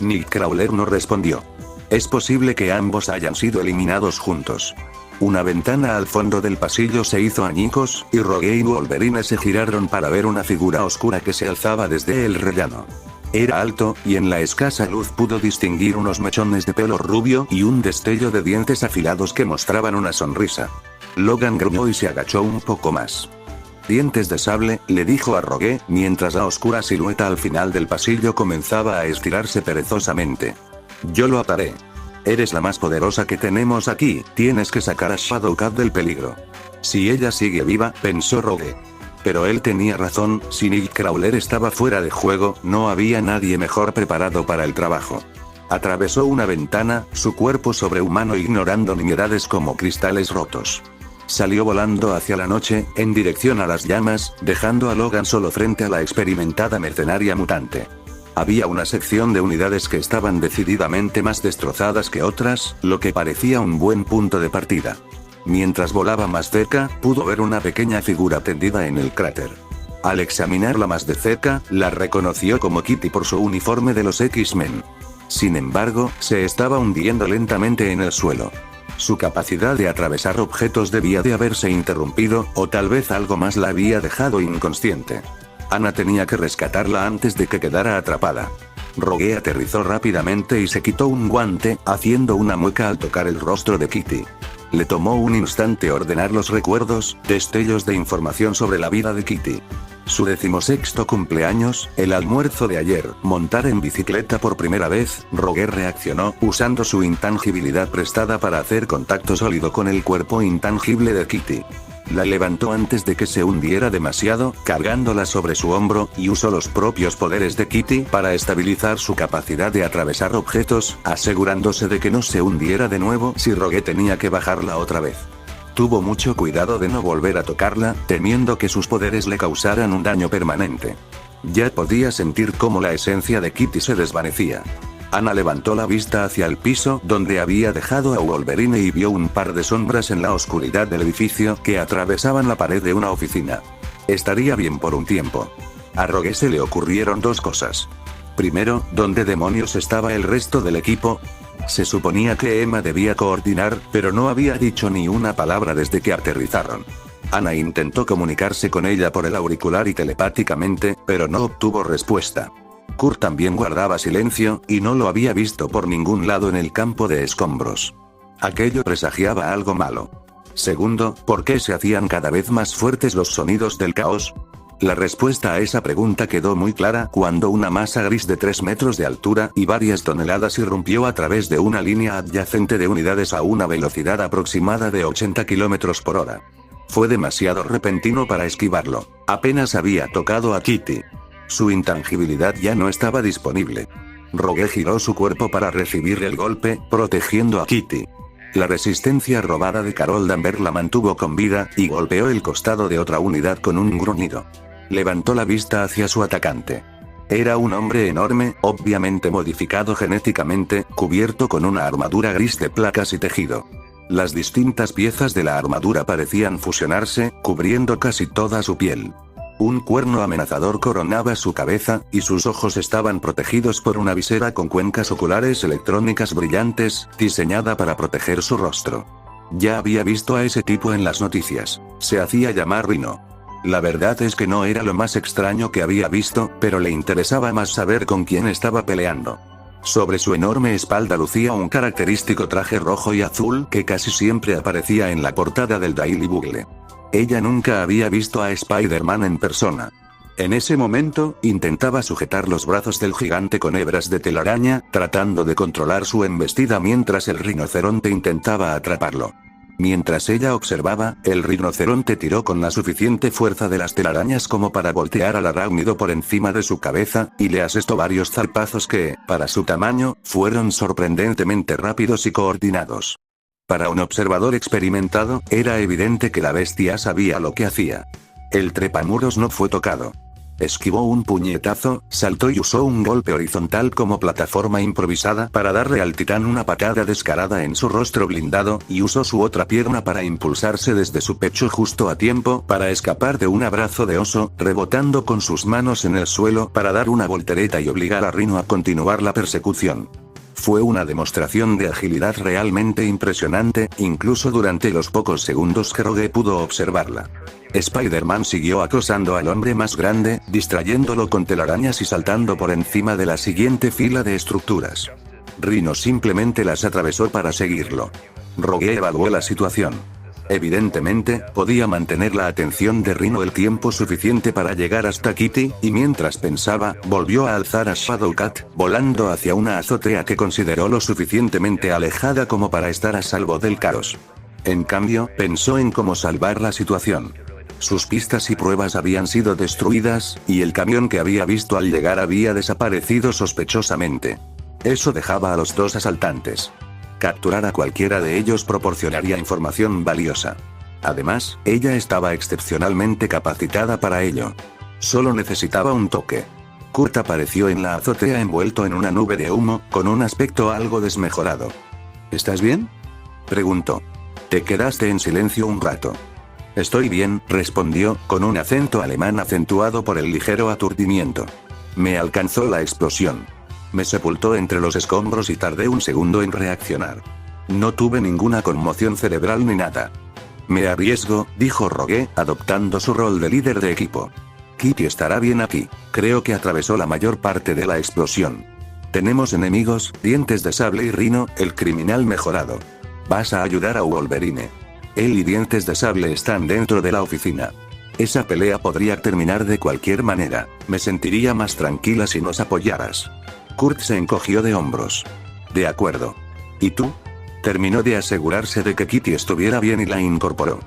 Nightcrawler no respondió. Es posible que ambos hayan sido eliminados juntos. Una ventana al fondo del pasillo se hizo añicos, y Rogue y Wolverine se giraron para ver una figura oscura que se alzaba desde el rellano. Era alto, y en la escasa luz pudo distinguir unos mechones de pelo rubio y un destello de dientes afilados que mostraban una sonrisa. Logan gruñó y se agachó un poco más. Dientes de sable, le dijo a Rogue, mientras la oscura silueta al final del pasillo comenzaba a estirarse perezosamente. Yo lo ataré. Eres la más poderosa que tenemos aquí, tienes que sacar a Shadowcat del peligro. Si ella sigue viva, pensó Rogue. Pero él tenía razón, si Nightcrawler estaba fuera de juego, no había nadie mejor preparado para el trabajo. Atravesó una ventana, su cuerpo sobrehumano ignorando nimiedades como cristales rotos. Salió volando hacia la noche, en dirección a las llamas, dejando a Logan solo frente a la experimentada mercenaria mutante. Había una sección de unidades que estaban decididamente más destrozadas que otras, lo que parecía un buen punto de partida. Mientras volaba más cerca, pudo ver una pequeña figura tendida en el cráter. Al examinarla más de cerca, la reconoció como Kitty por su uniforme de los X-Men. Sin embargo, se estaba hundiendo lentamente en el suelo. Su capacidad de atravesar objetos debía de haberse interrumpido, o tal vez algo más la había dejado inconsciente. Ana tenía que rescatarla antes de que quedara atrapada. Rogue aterrizó rápidamente y se quitó un guante, haciendo una mueca al tocar el rostro de Kitty. Le tomó un instante ordenar los recuerdos, destellos de información sobre la vida de Kitty. Su 16º cumpleaños, el almuerzo de ayer, montar en bicicleta por primera vez. Rogue reaccionó, usando su intangibilidad prestada para hacer contacto sólido con el cuerpo intangible de Kitty. La levantó antes de que se hundiera demasiado, cargándola sobre su hombro, y usó los propios poderes de Kitty para estabilizar su capacidad de atravesar objetos, asegurándose de que no se hundiera de nuevo si Rogue tenía que bajarla otra vez. Tuvo mucho cuidado de no volver a tocarla, temiendo que sus poderes le causaran un daño permanente. Ya podía sentir cómo la esencia de Kitty se desvanecía. Ana levantó la vista hacia el piso donde había dejado a Wolverine y vio un par de sombras en la oscuridad del edificio que atravesaban la pared de una oficina. Estaría bien por un tiempo. A Rogue se le ocurrieron 2 cosas. Primero, ¿dónde demonios estaba el resto del equipo? Se suponía que Emma debía coordinar, pero no había dicho ni una palabra desde que aterrizaron. Ana intentó comunicarse con ella por el auricular y telepáticamente, pero no obtuvo respuesta. Kurt también guardaba silencio, y no lo había visto por ningún lado en el campo de escombros. Aquello presagiaba algo malo. Segundo, ¿por qué se hacían cada vez más fuertes los sonidos del caos? La respuesta a esa pregunta quedó muy clara cuando una masa gris de 3 metros de altura y varias toneladas irrumpió a través de una línea adyacente de unidades a una velocidad aproximada de 80 km por hora. Fue demasiado repentino para esquivarlo. Apenas había tocado a Kitty. Su intangibilidad ya no estaba disponible. Rogue giró su cuerpo para recibir el golpe, protegiendo a Kitty. La resistencia robada de Carol Danvers la mantuvo con vida, y golpeó el costado de otra unidad con un gruñido. Levantó la vista hacia su atacante. Era un hombre enorme, obviamente modificado genéticamente, cubierto con una armadura gris de placas y tejido. Las distintas piezas de la armadura parecían fusionarse, cubriendo casi toda su piel. Un cuerno amenazador coronaba su cabeza, y sus ojos estaban protegidos por una visera con cuencas oculares electrónicas brillantes, diseñada para proteger su rostro. Ya había visto a ese tipo en las noticias. Se hacía llamar Rhino. La verdad es que no era lo más extraño que había visto, pero le interesaba más saber con quién estaba peleando. Sobre su enorme espalda lucía un característico traje rojo y azul que casi siempre aparecía en la portada del Daily Bugle. Ella nunca había visto a Spider-Man en persona. En ese momento, intentaba sujetar los brazos del gigante con hebras de telaraña, tratando de controlar su embestida mientras el rinoceronte intentaba atraparlo. Mientras ella observaba, el rinoceronte tiró con la suficiente fuerza de las telarañas como para voltear al arácnido por encima de su cabeza, y le asestó varios zarpazos que, para su tamaño, fueron sorprendentemente rápidos y coordinados. Para un observador experimentado, era evidente que la bestia sabía lo que hacía. El trepamuros no fue tocado. Esquivó un puñetazo, saltó y usó un golpe horizontal como plataforma improvisada para darle al titán una patada descarada en su rostro blindado, y usó su otra pierna para impulsarse desde su pecho justo a tiempo para escapar de un abrazo de oso, rebotando con sus manos en el suelo para dar una voltereta y obligar a Rhino a continuar la persecución. Fue una demostración de agilidad realmente impresionante, incluso durante los pocos segundos que Rogue pudo observarla. Spider-Man siguió acosando al hombre más grande, distrayéndolo con telarañas y saltando por encima de la siguiente fila de estructuras. Rhino simplemente las atravesó para seguirlo. Rogue evaluó la situación. Evidentemente, podía mantener la atención de Rhino el tiempo suficiente para llegar hasta Kitty, y mientras pensaba, volvió a alzar a Shadowcat, volando hacia una azotea que consideró lo suficientemente alejada como para estar a salvo del caos. En cambio, pensó en cómo salvar la situación. Sus pistas y pruebas habían sido destruidas, y el camión que había visto al llegar había desaparecido sospechosamente. Eso dejaba a los dos asaltantes. Capturar a cualquiera de ellos proporcionaría información valiosa. Además, ella estaba excepcionalmente capacitada para ello. Solo necesitaba un toque. Kurt apareció en la azotea envuelto en una nube de humo, con un aspecto algo desmejorado. ¿Estás bien?, preguntó. Te quedaste en silencio un rato. Estoy bien, respondió, con un acento alemán acentuado por el ligero aturdimiento. Me alcanzó la explosión. Me sepultó entre los escombros y tardé un segundo en reaccionar. No tuve ninguna conmoción cerebral ni nada. Me arriesgo, dijo Rogue, adoptando su rol de líder de equipo. Kitty estará bien aquí. Creo que atravesó la mayor parte de la explosión. Tenemos enemigos, Dientes de Sable y Rhino, el criminal mejorado. Vas a ayudar a Wolverine. Él y Dientes de Sable están dentro de la oficina. Esa pelea podría terminar de cualquier manera. Me sentiría más tranquila si nos apoyaras. Kurt se encogió de hombros. De acuerdo. ¿Y tú? Terminó de asegurarse de que Kitty estuviera bien y la incorporó.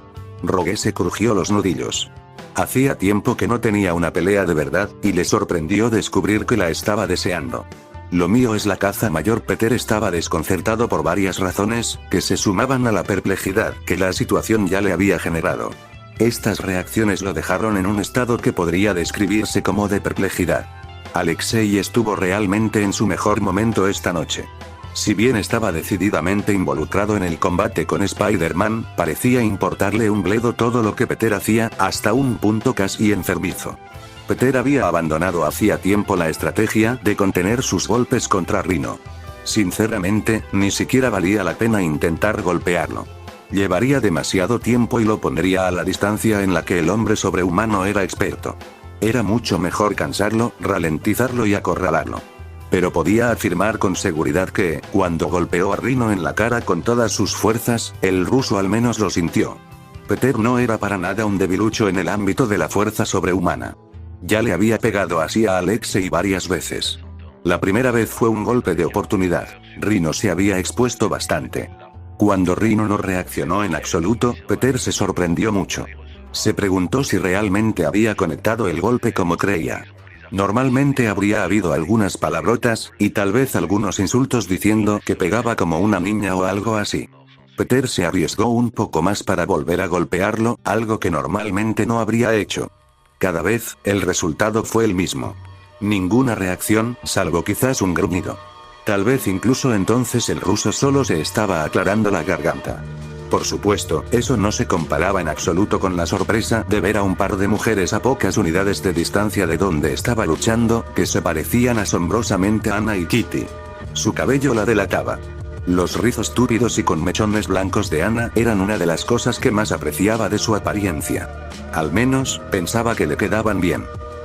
Rogue se crujió los nudillos. Hacía tiempo que no tenía una pelea de verdad, y le sorprendió descubrir que la estaba deseando. Lo mío es la caza mayor. Peter estaba desconcertado por varias razones, que se sumaban a la perplejidad que la situación ya le había generado. Estas reacciones lo dejaron en un estado que podría describirse como de perplejidad. Alexei estuvo realmente en su mejor momento esta noche. Si bien estaba decididamente involucrado en el combate con Spider-Man, parecía importarle un bledo todo lo que Peter hacía, hasta un punto casi enfermizo. Peter había abandonado hacía tiempo la estrategia de contener sus golpes contra Rhino. Sinceramente, ni siquiera valía la pena intentar golpearlo. Llevaría demasiado tiempo y lo pondría a la distancia en la que el hombre sobrehumano era experto. Era mucho mejor cansarlo, ralentizarlo y acorralarlo. Pero podía afirmar con seguridad que, cuando golpeó a Rhino en la cara con todas sus fuerzas, el ruso al menos lo sintió. Peter no era para nada un debilucho en el ámbito de la fuerza sobrehumana. Ya le había pegado así a Alexei varias veces. La primera vez fue un golpe de oportunidad. Rhino se había expuesto bastante. Cuando Rhino no reaccionó en absoluto, Peter se sorprendió mucho. Se preguntó si realmente había conectado el golpe como creía. Normalmente habría habido algunas palabrotas, y tal vez algunos insultos diciendo que pegaba como una niña o algo así. Peter se arriesgó un poco más para volver a golpearlo, algo que normalmente no habría hecho. Cada vez, el resultado fue el mismo. Ninguna reacción, salvo quizás un gruñido. Tal vez incluso entonces el ruso solo se estaba aclarando la garganta. Por supuesto, eso no se comparaba en absoluto con la sorpresa de ver a un par de mujeres a pocas unidades de distancia de donde estaba luchando, que se parecían asombrosamente a Anna y Kitty. Su cabello la delataba. Los rizos túpidos y con mechones blancos de Anna eran una de las cosas que más apreciaba de su apariencia. Al menos, pensaba que le quedaban bien.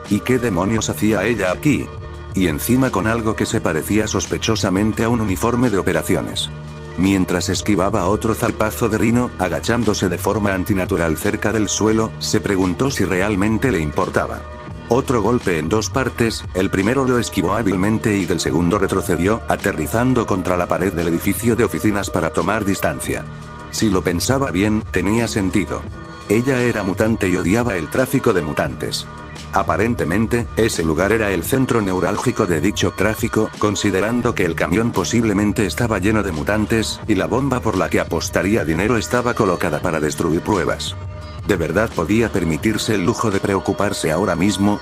¿Y qué demonios hacía ella aquí? Y encima con algo que se parecía sospechosamente a un uniforme de operaciones. Mientras esquivaba otro zarpazo de Rhino, agachándose de forma antinatural cerca del suelo, se preguntó si realmente le importaba. Otro golpe en dos partes, el primero lo esquivó hábilmente y del segundo retrocedió, aterrizando contra la pared del edificio de oficinas para tomar distancia. Si lo pensaba bien, tenía sentido. Ella era mutante y odiaba el tráfico de mutantes. Aparentemente, ese lugar era el centro neurálgico de dicho tráfico, considerando que el camión posiblemente estaba lleno de mutantes, y la bomba por la que apostaría dinero estaba colocada para destruir pruebas. ¿De verdad podía permitirse el lujo de preocuparse ahora mismo?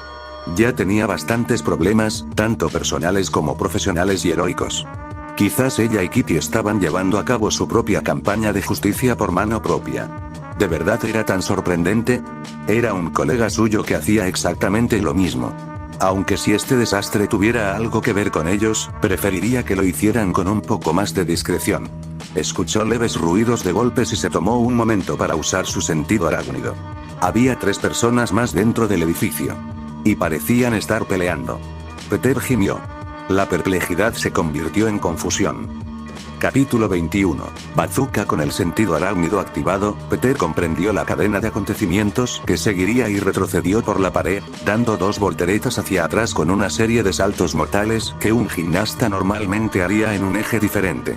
Ya tenía bastantes problemas, tanto personales como profesionales y heroicos. Quizás ella y Kitty estaban llevando a cabo su propia campaña de justicia por mano propia. ¿De verdad era tan sorprendente? Era un colega suyo que hacía exactamente lo mismo. Aunque si este desastre tuviera algo que ver con ellos, preferiría que lo hicieran con un poco más de discreción. Escuchó leves ruidos de golpes y se tomó un momento para usar su sentido arácnido. Había 3 personas más dentro del edificio. Y parecían estar peleando. Peter gimió. La perplejidad se convirtió en confusión. Capítulo 21. Bazooka. Con el sentido arácnido activado, Peter comprendió la cadena de acontecimientos que seguiría y retrocedió por la pared, dando 2 volteretas hacia atrás con una serie de saltos mortales que un gimnasta normalmente haría en un eje diferente.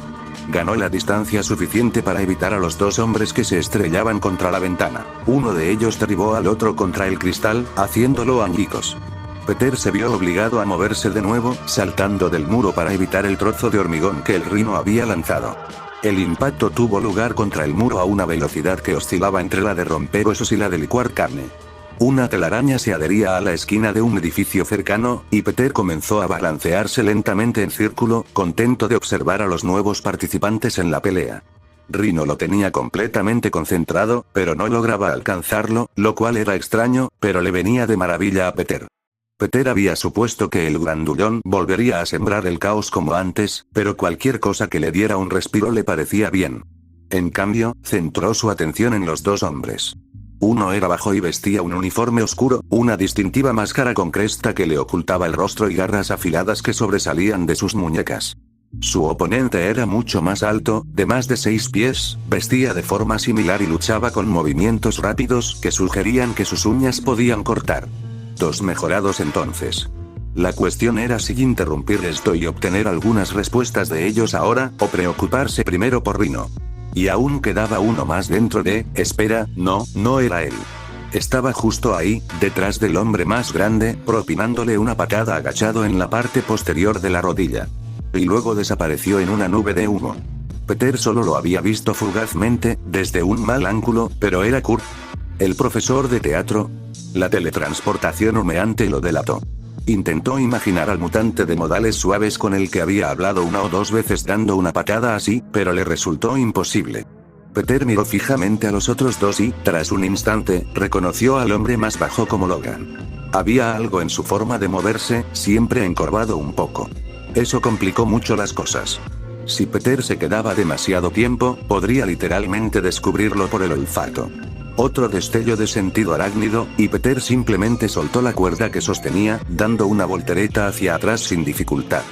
Ganó la distancia suficiente para evitar a los 2 hombres que se estrellaban contra la ventana. Uno de ellos derribó al otro contra el cristal, haciéndolo añicos. Peter se vio obligado a moverse de nuevo, saltando del muro para evitar el trozo de hormigón que el Rhino había lanzado. El impacto tuvo lugar contra el muro a una velocidad que oscilaba entre la de romper huesos y la de licuar carne. Una telaraña se adhería a la esquina de un edificio cercano, y Peter comenzó a balancearse lentamente en círculo, contento de observar a los nuevos participantes en la pelea. Rhino lo tenía completamente concentrado, pero no lograba alcanzarlo, lo cual era extraño, pero le venía de maravilla a Peter. Peter había supuesto que el grandullón volvería a sembrar el caos como antes, pero cualquier cosa que le diera un respiro le parecía bien. En cambio, centró su atención en los 2 hombres. Uno era bajo y vestía un uniforme oscuro, una distintiva máscara con cresta que le ocultaba el rostro y garras afiladas que sobresalían de sus muñecas. Su oponente era mucho más alto, de más de 6 pies, vestía de forma similar y luchaba con movimientos rápidos que sugerían que sus uñas podían cortar. 2 mejorados entonces. La cuestión era si interrumpir esto y obtener algunas respuestas de ellos ahora, o preocuparse primero por Rhino. Y aún quedaba uno más dentro de, espera, no era él. Estaba justo ahí, detrás del hombre más grande, propinándole una patada agachado en la parte posterior de la rodilla. Y luego desapareció en una nube de humo. Peter solo lo había visto fugazmente, desde un mal ángulo, pero era Kurt. El profesor de teatro. La teletransportación humeante lo delató. Intentó imaginar al mutante de modales suaves con el que había hablado 1 o 2 veces dando una patada así, pero le resultó imposible. Peter miró fijamente a los otros 2 y, tras un instante, reconoció al hombre más bajo como Logan. Había algo en su forma de moverse, siempre encorvado un poco. Eso complicó mucho las cosas. Si Peter se quedaba demasiado tiempo, podría literalmente descubrirlo por el olfato. Otro destello de sentido arácnido, y Peter simplemente soltó la cuerda que sostenía, dando una voltereta hacia atrás sin dificultad.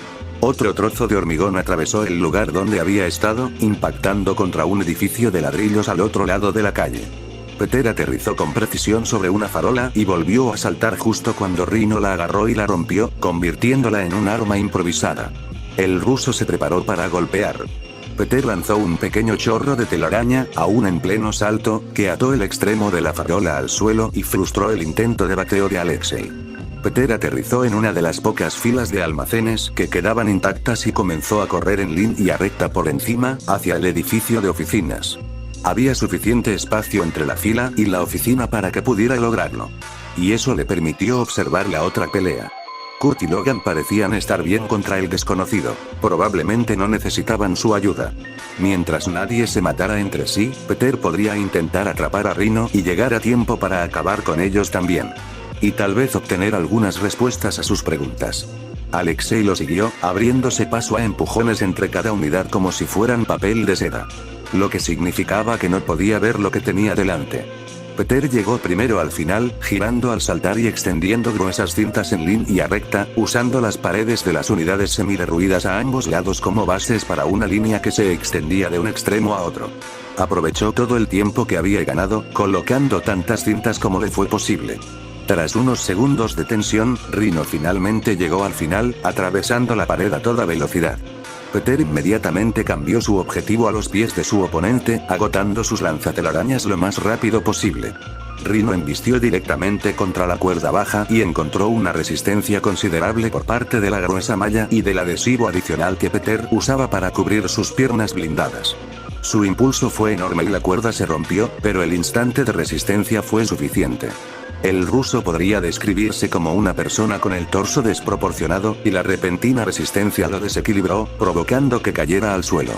Otro trozo de hormigón atravesó el lugar donde había estado, impactando contra un edificio de ladrillos al otro lado de la calle. Peter aterrizó con precisión sobre una farola y volvió a saltar justo cuando Rhino la agarró y la rompió, convirtiéndola en un arma improvisada. El ruso se preparó para golpear. Peter lanzó un pequeño chorro de telaraña, aún en pleno salto, que ató el extremo de la farola al suelo y frustró el intento de bateo de Alexei. Peter aterrizó en una de las pocas filas de almacenes que quedaban intactas y comenzó a correr en línea recta por encima, hacia el edificio de oficinas. Había suficiente espacio entre la fila y la oficina para que pudiera lograrlo. Y eso le permitió observar la otra pelea. Kurt y Logan parecían estar bien contra el desconocido, probablemente no necesitaban su ayuda. Mientras nadie se matara entre sí, Peter podría intentar atrapar a Rhino y llegar a tiempo para acabar con ellos también. Y tal vez obtener algunas respuestas a sus preguntas. Alexei lo siguió, abriéndose paso a empujones entre cada unidad como si fueran papel de seda. Lo que significaba que no podía ver lo que tenía delante. Peter llegó primero al final, girando al saltar y extendiendo gruesas cintas en línea recta, usando las paredes de las unidades semiderruidas a ambos lados como bases para una línea que se extendía de un extremo a otro. Aprovechó todo el tiempo que había ganado, colocando tantas cintas como le fue posible. Tras unos segundos de tensión, Rhino finalmente llegó al final, atravesando la pared a toda velocidad. Peter inmediatamente cambió su objetivo a los pies de su oponente, agotando sus lanzatelarañas lo más rápido posible. Rhino embistió directamente contra la cuerda baja y encontró una resistencia considerable por parte de la gruesa malla y del adhesivo adicional que Peter usaba para cubrir sus piernas blindadas. Su impulso fue enorme y la cuerda se rompió, pero el instante de resistencia fue suficiente. El ruso podría describirse como una persona con el torso desproporcionado, y la repentina resistencia lo desequilibró, provocando que cayera al suelo.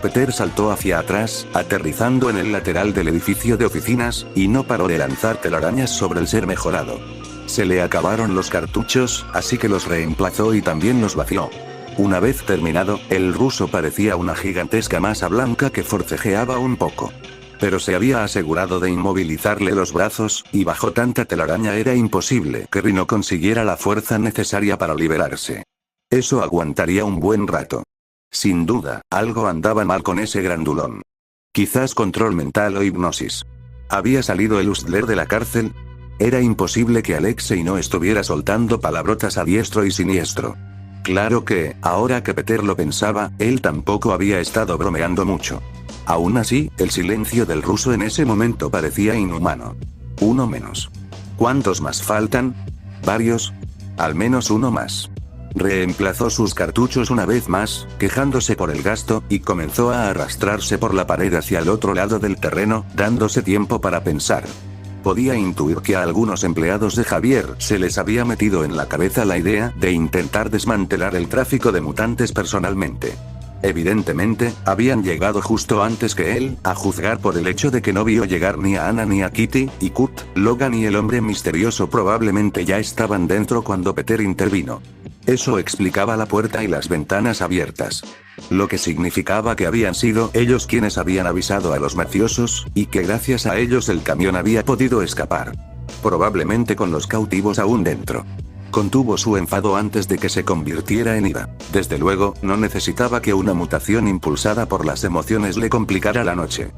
Peter saltó hacia atrás, aterrizando en el lateral del edificio de oficinas, y no paró de lanzar telarañas sobre el ser mejorado. Se le acabaron los cartuchos, así que los reemplazó y también los vació. Una vez terminado, el ruso parecía una gigantesca masa blanca que forcejeaba un poco. Pero se había asegurado de inmovilizarle los brazos, y bajo tanta telaraña era imposible que Rhino consiguiera la fuerza necesaria para liberarse. Eso aguantaría un buen rato. Sin duda, algo andaba mal con ese grandulón. Quizás control mental o hipnosis. ¿Había salido el Hustler de la cárcel? Era imposible que Alexei no estuviera soltando palabrotas a diestro y siniestro. Claro que, ahora que Peter lo pensaba, él tampoco había estado bromeando mucho. Aún así, el silencio del ruso en ese momento parecía inhumano. Uno menos. ¿Cuántos más faltan? ¿Varios? Al menos uno más. Reemplazó sus cartuchos una vez más, quejándose por el gasto, y comenzó a arrastrarse por la pared hacia el otro lado del terreno, dándose tiempo para pensar. Podía intuir que a algunos empleados de Javier se les había metido en la cabeza la idea de intentar desmantelar el tráfico de mutantes personalmente. Evidentemente, habían llegado justo antes que él, a juzgar por el hecho de que no vio llegar ni a Anna ni a Kitty, y Kurt, Logan y el hombre misterioso probablemente ya estaban dentro cuando Peter intervino. Eso explicaba la puerta y las ventanas abiertas. Lo que significaba que habían sido ellos quienes habían avisado a los mafiosos, y que gracias a ellos el camión había podido escapar. Probablemente con los cautivos aún dentro. Contuvo su enfado antes de que se convirtiera en ira. Desde luego, no necesitaba que una mutación impulsada por las emociones le complicara la noche.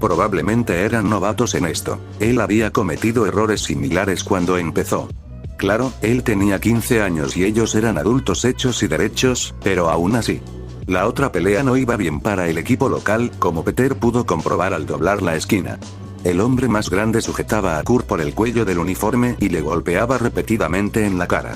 Probablemente eran novatos en esto. Él había cometido errores similares cuando empezó. Claro, él tenía 15 años y ellos eran adultos hechos y derechos, pero aún así. La otra pelea no iba bien para el equipo local, como Peter pudo comprobar al doblar la esquina. El hombre más grande sujetaba a Kurt por el cuello del uniforme y le golpeaba repetidamente en la cara.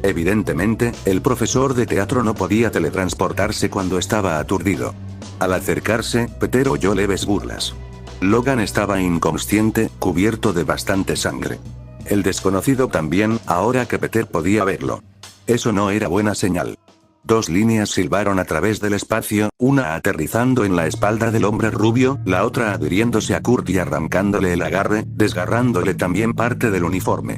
Evidentemente, el profesor de teatro no podía teletransportarse cuando estaba aturdido. Al acercarse, Peter oyó leves burlas. Logan estaba inconsciente, cubierto de bastante sangre. El desconocido también, ahora que Peter podía verlo. Eso no era buena señal. Dos líneas silbaron a través del espacio, una aterrizando en la espalda del hombre rubio, la otra adhiriéndose a Kurt y arrancándole el agarre, desgarrándole también parte del uniforme.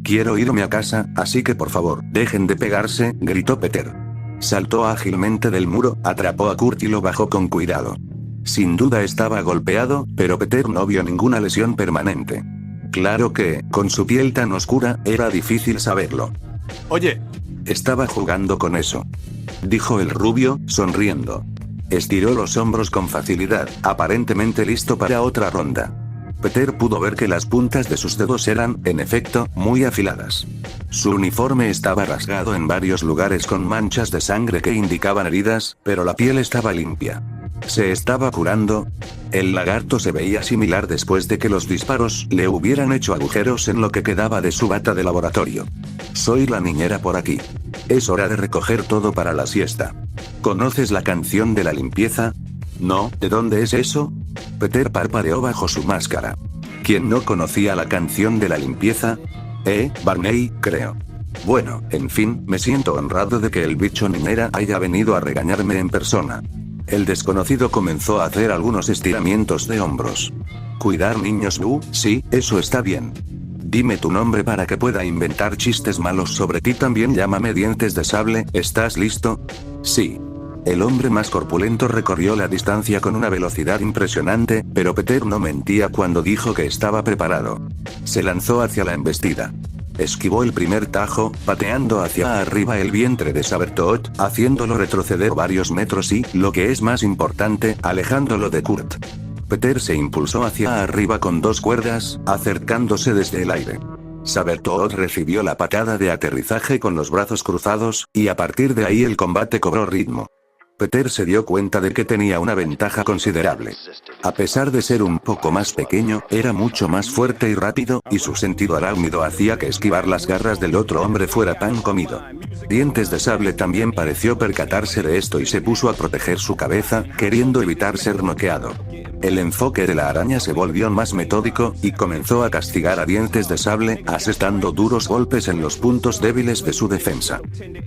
Quiero irme a casa, así que por favor, dejen de pegarse, gritó Peter. Saltó ágilmente del muro, atrapó a Kurt y lo bajó con cuidado. Sin duda estaba golpeado, pero Peter no vio ninguna lesión permanente. Claro que, con su piel tan oscura, era difícil saberlo. Oye. Estaba jugando con eso. Dijo el rubio, sonriendo. Estiró los hombros con facilidad, aparentemente listo para otra ronda. Peter pudo ver que las puntas de sus dedos eran, en efecto, muy afiladas. Su uniforme estaba rasgado en varios lugares con manchas de sangre que indicaban heridas, pero la piel estaba limpia. ¿Se estaba curando? El lagarto se veía similar después de que los disparos le hubieran hecho agujeros en lo que quedaba de su bata de laboratorio. Soy la niñera por aquí. Es hora de recoger todo para la siesta. ¿Conoces la canción de la limpieza? No, ¿de dónde es eso? Peter parpadeó bajo su máscara. ¿Quién no conocía la canción de la limpieza? Barney, creo. Bueno, en fin, me siento honrado de que el bicho ninera haya venido a regañarme en persona. El desconocido comenzó a hacer algunos estiramientos de hombros. Cuidar niños, sí, eso está bien. Dime tu nombre para que pueda inventar chistes malos sobre ti. También llámame Dientes de Sable. ¿Estás listo? Sí. El hombre más corpulento recorrió la distancia con una velocidad impresionante, pero Peter no mentía cuando dijo que estaba preparado. Se lanzó hacia la embestida. Esquivó el primer tajo, pateando hacia arriba el vientre de Sabertooth, haciéndolo retroceder varios metros y, lo que es más importante, alejándolo de Kurt. Peter se impulsó hacia arriba con 2 cuerdas, acercándose desde el aire. Sabertooth recibió la patada de aterrizaje con los brazos cruzados, y a partir de ahí el combate cobró ritmo. Peter se dio cuenta de que tenía una ventaja considerable. A pesar de ser un poco más pequeño, era mucho más fuerte y rápido, y su sentido arácnido hacía que esquivar las garras del otro hombre fuera pan comido. Dientes de Sable también pareció percatarse de esto y se puso a proteger su cabeza, queriendo evitar ser noqueado. El enfoque de la araña se volvió más metódico, y comenzó a castigar a Dientes de Sable, asestando duros golpes en los puntos débiles de su defensa.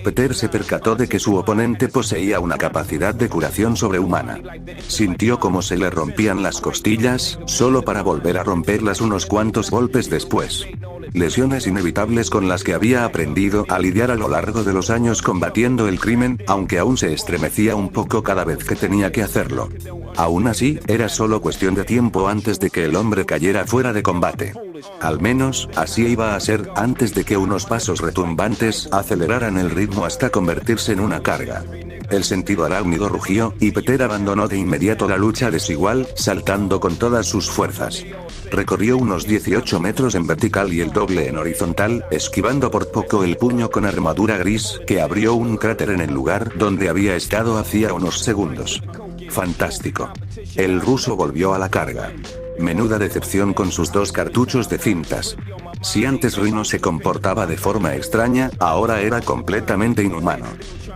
Peter se percató de que su oponente poseía una capacidad de curación sobrehumana. Sintió como se le rompían las costillas, solo para volver a romperlas unos cuantos golpes después. Lesiones inevitables con las que había aprendido a lidiar a lo largo de los años combatiendo el crimen, aunque aún se estremecía un poco cada vez que tenía que hacerlo. Aún así, era solo cuestión de tiempo antes de que el hombre cayera fuera de combate. Al menos, así iba a ser, antes de que unos pasos retumbantes aceleraran el ritmo hasta convertirse en una carga. El sentido arácnido rugió, y Peter abandonó de inmediato la lucha desigual, saltando con todas sus fuerzas. Recorrió unos 18 metros en vertical y el doble en horizontal, esquivando por poco el puño con armadura gris, que abrió un cráter en el lugar donde había estado hacía unos segundos. Fantástico. El ruso volvió a la carga. Menuda decepción con sus 2 cartuchos de cintas. Si antes Rhino se comportaba de forma extraña, ahora era completamente inhumano.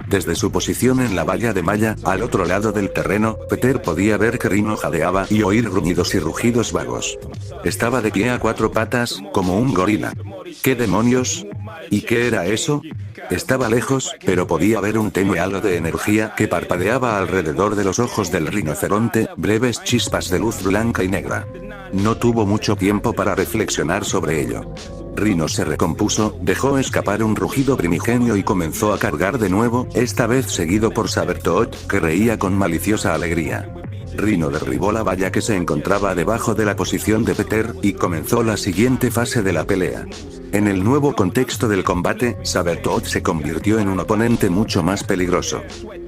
Desde su posición en la valla de malla, al otro lado del terreno, Peter podía ver que Rhino jadeaba y oír gruñidos y rugidos vagos. Estaba de pie a 4 patas, como un gorila. ¿Qué demonios? ¿Y qué era eso? Estaba lejos, pero podía ver un tenue halo de energía que parpadeaba alrededor de los ojos del rinoceronte, breves chispas de luz blanca y negra. No tuvo mucho tiempo para reflexionar sobre ello. Rhino se recompuso, dejó escapar un rugido primigenio y comenzó a cargar de nuevo, esta vez seguido por Sabertooth, que reía con maliciosa alegría. Rhino derribó la valla que se encontraba debajo de la posición de Peter, y comenzó la siguiente fase de la pelea. En el nuevo contexto del combate, Sabertooth se convirtió en un oponente mucho más peligroso.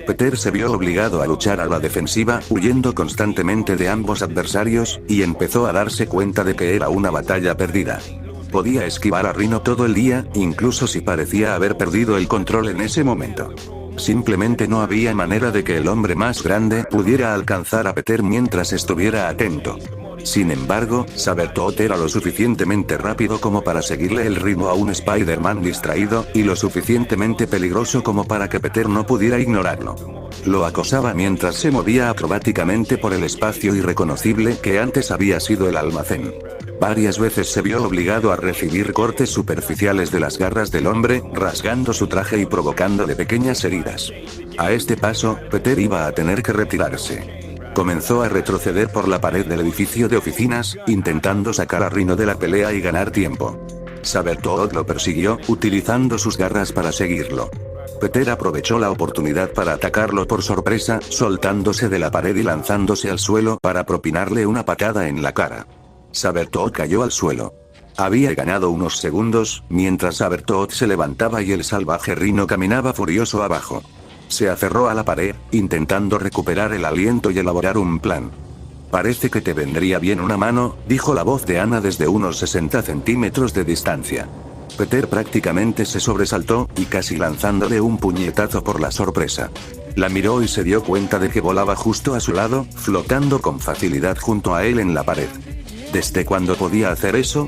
Peter se vio obligado a luchar a la defensiva, huyendo constantemente de ambos adversarios, y empezó a darse cuenta de que era una batalla perdida. Podía esquivar a Rhino todo el día, incluso si parecía haber perdido el control en ese momento. Simplemente no había manera de que el hombre más grande pudiera alcanzar a Peter mientras estuviera atento. Sin embargo, Sabertooth era lo suficientemente rápido como para seguirle el ritmo a un Spider-Man distraído, y lo suficientemente peligroso como para que Peter no pudiera ignorarlo. Lo acosaba mientras se movía acrobáticamente por el espacio irreconocible que antes había sido el almacén. Varias veces se vio obligado a recibir cortes superficiales de las garras del hombre, rasgando su traje y provocándole pequeñas heridas. A este paso, Peter iba a tener que retirarse. Comenzó a retroceder por la pared del edificio de oficinas, intentando sacar a Rhino de la pelea y ganar tiempo. Sabertooth lo persiguió, utilizando sus garras para seguirlo. Peter aprovechó la oportunidad para atacarlo por sorpresa, soltándose de la pared y lanzándose al suelo para propinarle una patada en la cara. Sabertooth cayó al suelo. Había ganado unos segundos, mientras Sabertooth se levantaba y el salvaje Rhino caminaba furioso abajo. Se aferró a la pared, intentando recuperar el aliento y elaborar un plan. «Parece que te vendría bien una mano», dijo la voz de Anna desde unos 60 centímetros de distancia. Peter prácticamente se sobresaltó, y casi lanzándole un puñetazo por la sorpresa. La miró y se dio cuenta de que volaba justo a su lado, flotando con facilidad junto a él en la pared. ¿Desde cuándo podía hacer eso?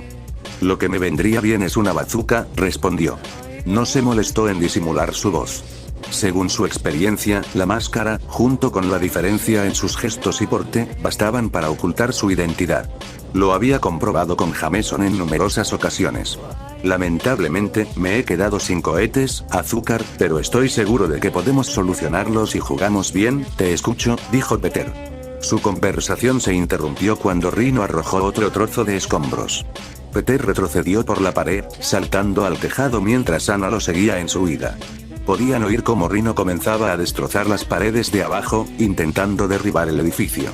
«Lo que me vendría bien es una bazuca», respondió. No se molestó en disimular su voz. Según su experiencia, la máscara, junto con la diferencia en sus gestos y porte, bastaban para ocultar su identidad. Lo había comprobado con Jameson en numerosas ocasiones. Lamentablemente, me he quedado sin cohetes, azúcar, pero estoy seguro de que podemos solucionarlo si jugamos bien. Te escucho, dijo Peter. Su conversación se interrumpió cuando Rhino arrojó otro trozo de escombros. Peter retrocedió por la pared, saltando al tejado mientras Ana lo seguía en su huida. Podían oír cómo Rhino comenzaba a destrozar las paredes de abajo, intentando derribar el edificio.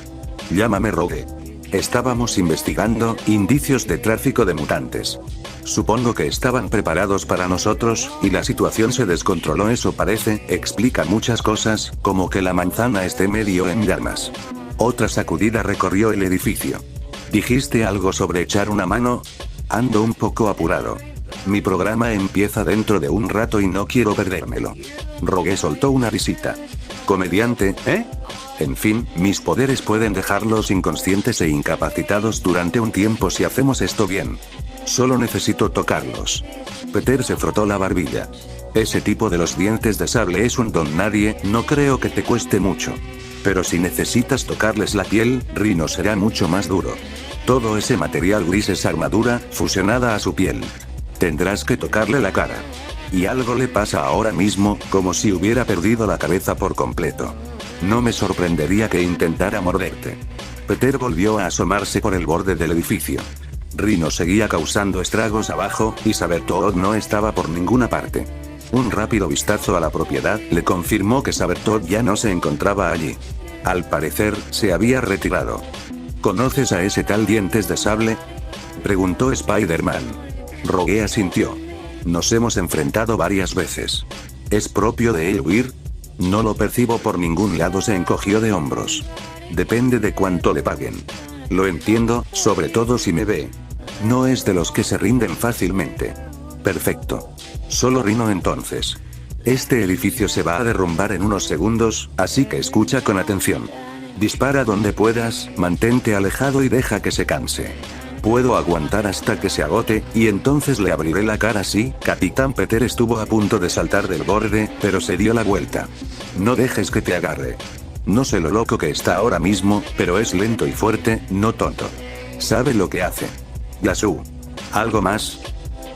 Llámame, rogué. Estábamos investigando indicios de tráfico de mutantes. Supongo que estaban preparados para nosotros, y la situación se descontroló. Eso parece, explica muchas cosas, como que la manzana esté medio en llamas. Otra sacudida recorrió el edificio. ¿Dijiste algo sobre echar una mano? Ando un poco apurado. Mi programa empieza dentro de un rato y no quiero perdérmelo. Rogue soltó una risita. ¿Comediante, eh? En fin, mis poderes pueden dejarlos inconscientes e incapacitados durante un tiempo si hacemos esto bien. Solo necesito tocarlos. Peter se frotó la barbilla. Ese tipo de los dientes de sable es un don nadie, no creo que te cueste mucho. Pero si necesitas tocarles la piel, Rhino será mucho más duro. Todo ese material gris es armadura, fusionada a su piel. Tendrás que tocarle la cara. Y algo le pasa ahora mismo, como si hubiera perdido la cabeza por completo. No me sorprendería que intentara morderte. Peter volvió a asomarse por el borde del edificio. Rhino seguía causando estragos abajo, y Sabertooth no estaba por ninguna parte. Un rápido vistazo a la propiedad le confirmó que Sabertooth ya no se encontraba allí. Al parecer, se había retirado. ¿Conoces a ese tal Dientes de Sable?, preguntó Spider-Man. Rogue asintió. Nos hemos enfrentado varias veces. ¿Es propio de él huir? No lo percibo por ningún lado. Se encogió de hombros. Depende de cuánto le paguen. Lo entiendo, sobre todo si me ve. No es de los que se rinden fácilmente. Perfecto. Solo Rhino entonces. Este edificio se va a derrumbar en unos segundos, así que escucha con atención. Dispara donde puedas, mantente alejado y deja que se canse. Puedo aguantar hasta que se agote, y entonces le abriré la cara. Sí, Capitán. Peter estuvo a punto de saltar del borde, pero se dio la vuelta. No dejes que te agarre. No sé lo loco que está ahora mismo, pero es lento y fuerte, no tonto. Sabe lo que hace. Yasú. ¿Algo más?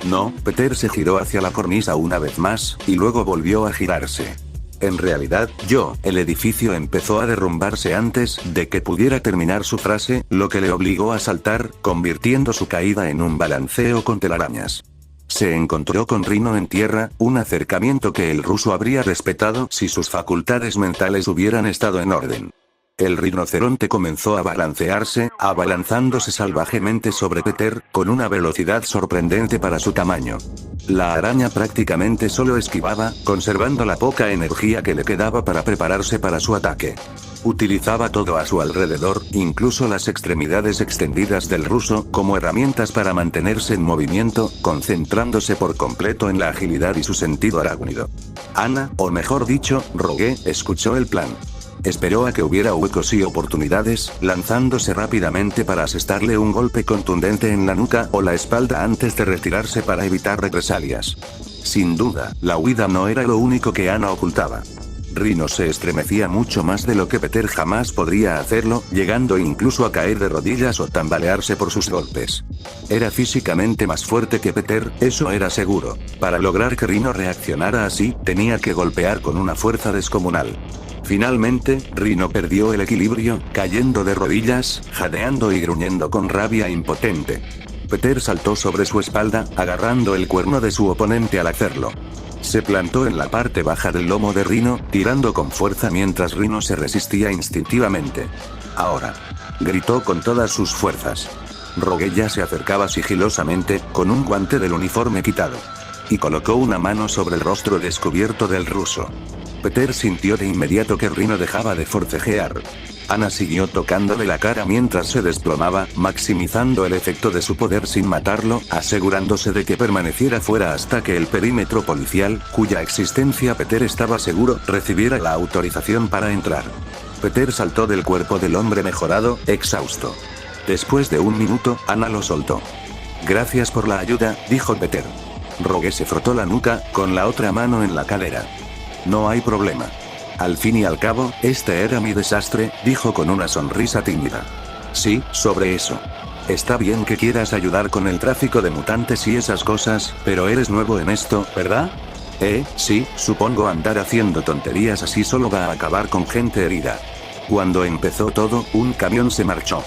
No. Peter se giró hacia la cornisa una vez más, y luego volvió a girarse. En realidad, el edificio empezó a derrumbarse antes de que pudiera terminar su frase, lo que le obligó a saltar, convirtiendo su caída en un balanceo con telarañas. Se encontró con Rhino en tierra, un acercamiento que el ruso habría respetado si sus facultades mentales hubieran estado en orden. El rinoceronte comenzó a balancearse, abalanzándose salvajemente sobre Peter, con una velocidad sorprendente para su tamaño. La araña prácticamente solo esquivaba, conservando la poca energía que le quedaba para prepararse para su ataque. Utilizaba todo a su alrededor, incluso las extremidades extendidas del ruso, como herramientas para mantenerse en movimiento, concentrándose por completo en la agilidad y su sentido arácnido. Ana, o mejor dicho, Rogue, escuchó el plan. Esperó a que hubiera huecos y oportunidades, lanzándose rápidamente para asestarle un golpe contundente en la nuca o la espalda antes de retirarse para evitar represalias. Sin duda, la huida no era lo único que Ana ocultaba. Rhino se estremecía mucho más de lo que Peter jamás podría hacerlo, llegando incluso a caer de rodillas o tambalearse por sus golpes. Era físicamente más fuerte que Peter, eso era seguro. Para lograr que Rhino reaccionara así, tenía que golpear con una fuerza descomunal. Finalmente, Rhino perdió el equilibrio, cayendo de rodillas, jadeando y gruñendo con rabia impotente. Peter saltó sobre su espalda, agarrando el cuerno de su oponente al hacerlo. Se plantó en la parte baja del lomo de Rhino, tirando con fuerza mientras Rhino se resistía instintivamente. Ahora. Gritó con todas sus fuerzas. Rogue ya se acercaba sigilosamente, con un guante del uniforme quitado. Y colocó una mano sobre el rostro descubierto del ruso. Peter sintió de inmediato que Rhino dejaba de forcejear. Ana siguió tocándole la cara mientras se desplomaba, maximizando el efecto de su poder sin matarlo, asegurándose de que permaneciera fuera hasta que el perímetro policial, cuya existencia Peter estaba seguro, recibiera la autorización para entrar. Peter saltó del cuerpo del hombre mejorado, exhausto. Después de un minuto, Ana lo soltó. Gracias por la ayuda, dijo Peter. Rogue se frotó la nuca, con la otra mano en la cadera. No hay problema. Al fin y al cabo, este era mi desastre, dijo con una sonrisa tímida. Sí, sobre eso. Está bien que quieras ayudar con el tráfico de mutantes y esas cosas, pero eres nuevo en esto, ¿verdad? Sí, supongo andar haciendo tonterías así solo va a acabar con gente herida. Cuando empezó todo, un camión se marchó.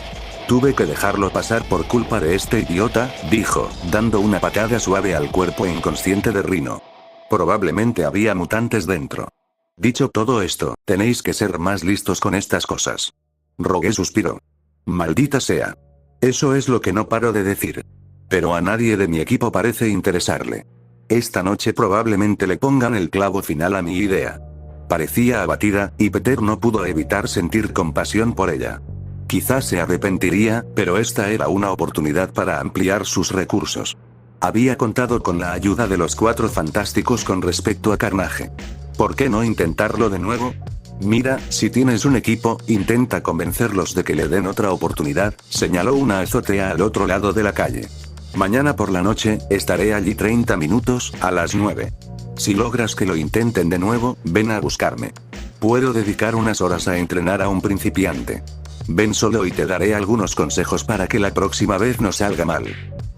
Tuve que dejarlo pasar por culpa de este idiota, dijo, dando una patada suave al cuerpo inconsciente de Rhino. Probablemente había mutantes dentro. Dicho todo esto, tenéis que ser más listos con estas cosas. Rogue suspiró. Maldita sea. Eso es lo que no paro de decir. Pero a nadie de mi equipo parece interesarle. Esta noche probablemente le pongan el clavo final a mi idea. Parecía abatida, y Peter no pudo evitar sentir compasión por ella. Quizás se arrepentiría, pero esta era una oportunidad para ampliar sus recursos. Había contado con la ayuda de los Cuatro Fantásticos con respecto a Carnage. ¿Por qué no intentarlo de nuevo? Mira, si tienes un equipo, intenta convencerlos de que le den otra oportunidad, señaló una azotea al otro lado de la calle. Mañana por la noche, estaré allí 30 minutos, a las 9. Si logras que lo intenten de nuevo, ven a buscarme. Puedo dedicar unas horas a entrenar a un principiante. Ven solo y te daré algunos consejos para que la próxima vez no salga mal.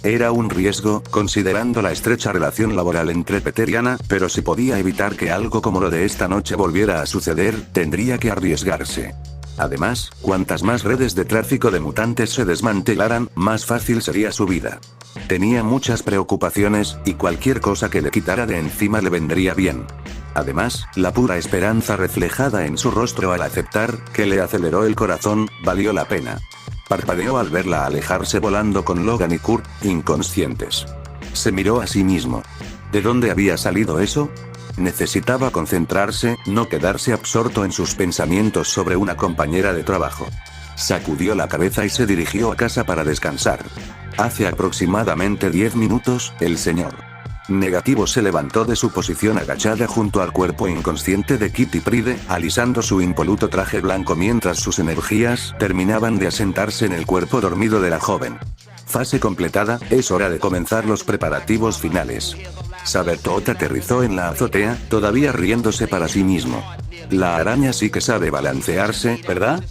Era un riesgo, considerando la estrecha relación laboral entre Peter y Anna, pero si podía evitar que algo como lo de esta noche volviera a suceder, tendría que arriesgarse. Además, cuantas más redes de tráfico de mutantes se desmantelaran, más fácil sería su vida. Tenía muchas preocupaciones, y cualquier cosa que le quitara de encima le vendría bien. Además, la pura esperanza reflejada en su rostro al aceptar, que le aceleró el corazón, valió la pena. Parpadeó al verla alejarse volando con Logan y Kurt, inconscientes. Se miró a sí mismo. ¿De dónde había salido eso? Necesitaba concentrarse, no quedarse absorto en sus pensamientos sobre una compañera de trabajo. Sacudió la cabeza y se dirigió a casa para descansar. Hace aproximadamente 10 minutos, el señor Negativo se levantó de su posición agachada junto al cuerpo inconsciente de Kitty Pryde, alisando su impoluto traje blanco mientras sus energías terminaban de asentarse en el cuerpo dormido de la joven. Fase completada, es hora de comenzar los preparativos finales. Sabertooth aterrizó en la azotea, todavía riéndose para sí mismo. La araña sí que sabe balancearse, ¿verdad?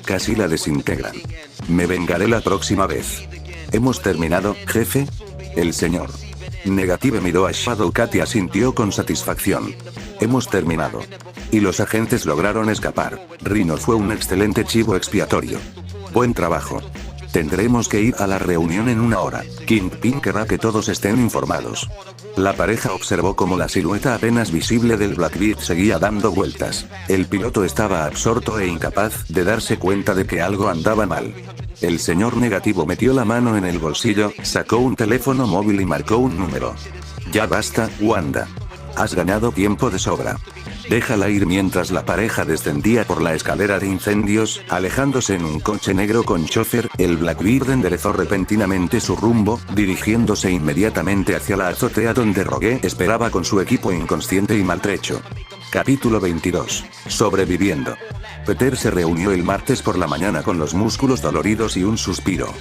Casi la desintegran. Me vengaré la próxima vez. ¿Hemos terminado, jefe? El señor Negative miró a Shadowcat y asintió con satisfacción. Hemos terminado. Y los agentes lograron escapar. Rhino fue un excelente chivo expiatorio. Buen trabajo. Tendremos que ir a la reunión en 1 hora. Kingpin querrá que todos estén informados. La pareja observó cómo la silueta apenas visible del Blackbeard seguía dando vueltas. El piloto estaba absorto e incapaz de darse cuenta de que algo andaba mal. El señor Negativo metió la mano en el bolsillo, sacó un teléfono móvil y marcó un número. Ya basta, Wanda. Has ganado tiempo de sobra. Déjala ir. Mientras la pareja descendía por la escalera de incendios, alejándose en un coche negro con chofer, el Blackbeard enderezó repentinamente su rumbo, dirigiéndose inmediatamente hacia la azotea donde Rogue esperaba con su equipo inconsciente y maltrecho. Capítulo 22. Sobreviviendo. Peter se reunió el martes por la mañana con los músculos doloridos y un suspiro.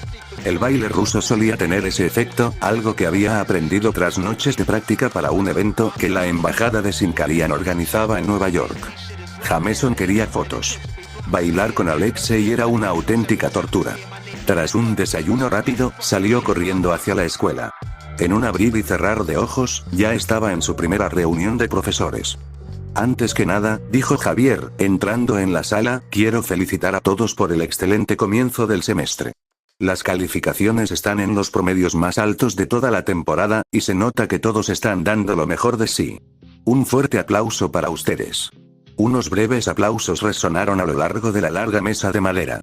El baile ruso solía tener ese efecto, algo que había aprendido tras noches de práctica para un evento que la embajada de Sincarian organizaba en Nueva York. Jameson quería fotos. Bailar con Alexei era una auténtica tortura. Tras un desayuno rápido, salió corriendo hacia la escuela. En un abrir y cerrar de ojos, ya estaba en su primera reunión de profesores. Antes que nada, dijo Javier, entrando en la sala, quiero felicitar a todos por el excelente comienzo del semestre. Las calificaciones están en los promedios más altos de toda la temporada, y se nota que todos están dando lo mejor de sí. Un fuerte aplauso para ustedes. Unos breves aplausos resonaron a lo largo de la larga mesa de madera.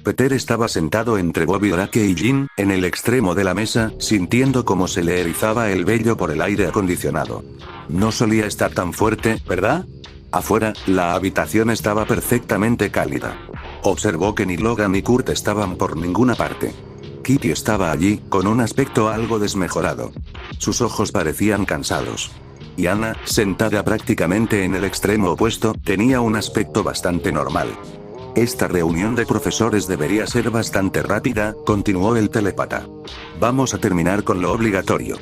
Peter estaba sentado entre Bobby Drake y Jean, en el extremo de la mesa, sintiendo cómo se le erizaba el vello por el aire acondicionado. No solía estar tan fuerte, ¿verdad? Afuera, la habitación estaba perfectamente cálida. Observó que ni Logan ni Kurt estaban por ninguna parte. Kitty estaba allí, con un aspecto algo desmejorado. Sus ojos parecían cansados. Y Anna, sentada prácticamente en el extremo opuesto, tenía un aspecto bastante normal. Esta reunión de profesores debería ser bastante rápida, continuó el telépata. Vamos a terminar con lo obligatorio.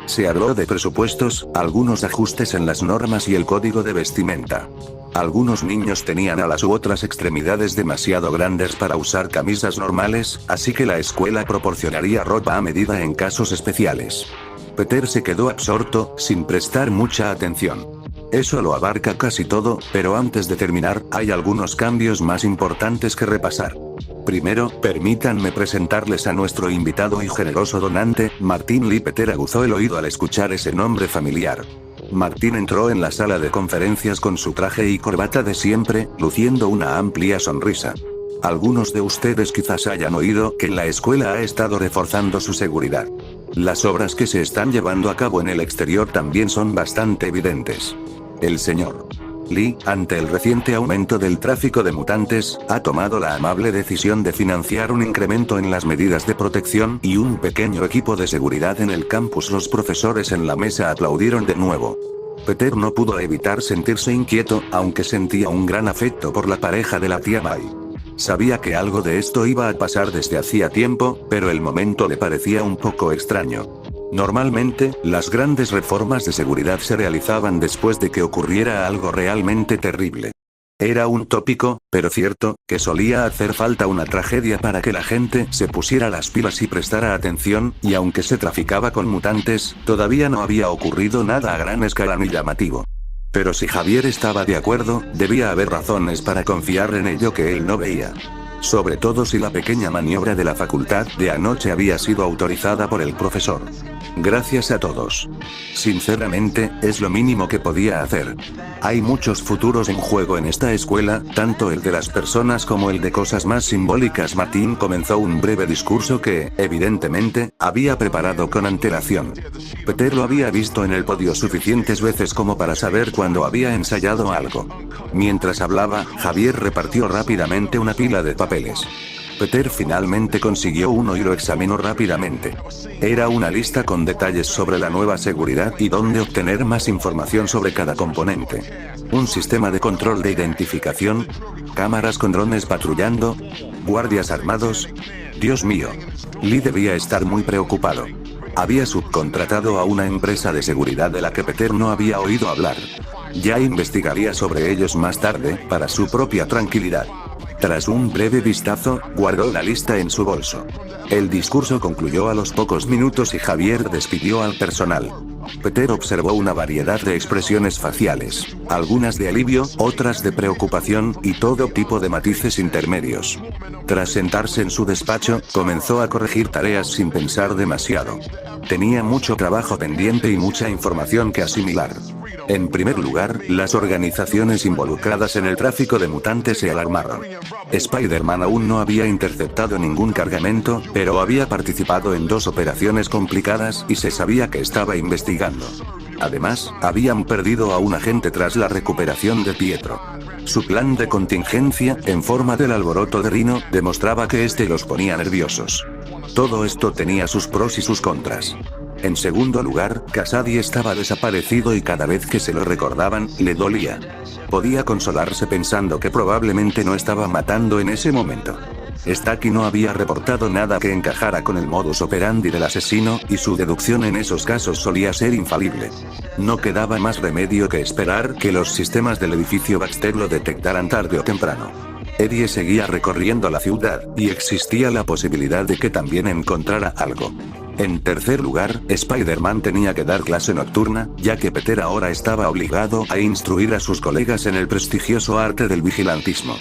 Se habló de presupuestos, algunos ajustes en las normas y el código de vestimenta. Algunos niños tenían alas u otras extremidades demasiado grandes para usar camisas normales, así que la escuela proporcionaría ropa a medida en casos especiales. Peter se quedó absorto, sin prestar mucha atención. Eso lo abarca casi todo, pero antes de terminar, hay algunos cambios más importantes que repasar. Primero, permítanme presentarles a nuestro invitado y generoso donante, Martin Lee. Peter aguzó el oído al escuchar ese nombre familiar. Martin entró en la sala de conferencias con su traje y corbata de siempre, luciendo una amplia sonrisa. Algunos de ustedes quizás hayan oído que la escuela ha estado reforzando su seguridad. Las obras que se están llevando a cabo en el exterior también son bastante evidentes. El señor Lee, ante el reciente aumento del tráfico de mutantes, ha tomado la amable decisión de financiar un incremento en las medidas de protección y un pequeño equipo de seguridad en el campus. Los profesores en la mesa aplaudieron de nuevo. Peter no pudo evitar sentirse inquieto, aunque sentía un gran afecto por la pareja de la tía May. Sabía que algo de esto iba a pasar desde hacía tiempo, pero el momento le parecía un poco extraño. Normalmente, las grandes reformas de seguridad se realizaban después de que ocurriera algo realmente terrible. Era un tópico, pero cierto, que solía hacer falta una tragedia para que la gente se pusiera las pilas y prestara atención, y aunque se traficaba con mutantes, todavía no había ocurrido nada a gran escala ni llamativo. Pero si Javier estaba de acuerdo, debía haber razones para confiar en ello que él no veía. Sobre todo si la pequeña maniobra de la facultad de anoche había sido autorizada por el profesor. Gracias a todos. Sinceramente, es lo mínimo que podía hacer. Hay muchos futuros en juego en esta escuela, tanto el de las personas como el de cosas más simbólicas. Martin comenzó un breve discurso que, evidentemente, había preparado con antelación. Peter lo había visto en el podio suficientes veces como para saber cuándo había ensayado algo. Mientras hablaba, Javier repartió rápidamente una pila de papeles. Peter finalmente consiguió uno y lo examinó rápidamente. Era una lista con detalles sobre la nueva seguridad y dónde obtener más información sobre cada componente. Un sistema de control de identificación, cámaras con drones patrullando, guardias armados. Dios mío. Lee debía estar muy preocupado. Había subcontratado a una empresa de seguridad de la que Peter no había oído hablar. Ya investigaría sobre ellos más tarde, para su propia tranquilidad. Tras un breve vistazo, guardó la lista en su bolso. El discurso concluyó a los pocos minutos y Javier despidió al personal. Peter observó una variedad de expresiones faciales, algunas de alivio, otras de preocupación, y todo tipo de matices intermedios. Tras sentarse en su despacho, comenzó a corregir tareas sin pensar demasiado. Tenía mucho trabajo pendiente y mucha información que asimilar. En primer lugar, las organizaciones involucradas en el tráfico de mutantes se alarmaron. Spider-Man aún no había interceptado ningún cargamento, pero había participado en 2 operaciones complicadas y se sabía que estaba investigando. Además, habían perdido a un agente tras la recuperación de Pietro. Su plan de contingencia, en forma del alboroto de Rhino, demostraba que este los ponía nerviosos. Todo esto tenía sus pros y sus contras. En segundo lugar, Cassidy estaba desaparecido y cada vez que se lo recordaban, le dolía. Podía consolarse pensando que probablemente no estaba matando en ese momento. Stacky no había reportado nada que encajara con el modus operandi del asesino, y su deducción en esos casos solía ser infalible. No quedaba más remedio que esperar que los sistemas del edificio Baxter lo detectaran tarde o temprano. Eddie seguía recorriendo la ciudad, y existía la posibilidad de que también encontrara algo. En tercer lugar, Spider-Man tenía que dar clase nocturna, ya que Peter ahora estaba obligado a instruir a sus colegas en el prestigioso arte del vigilantismo.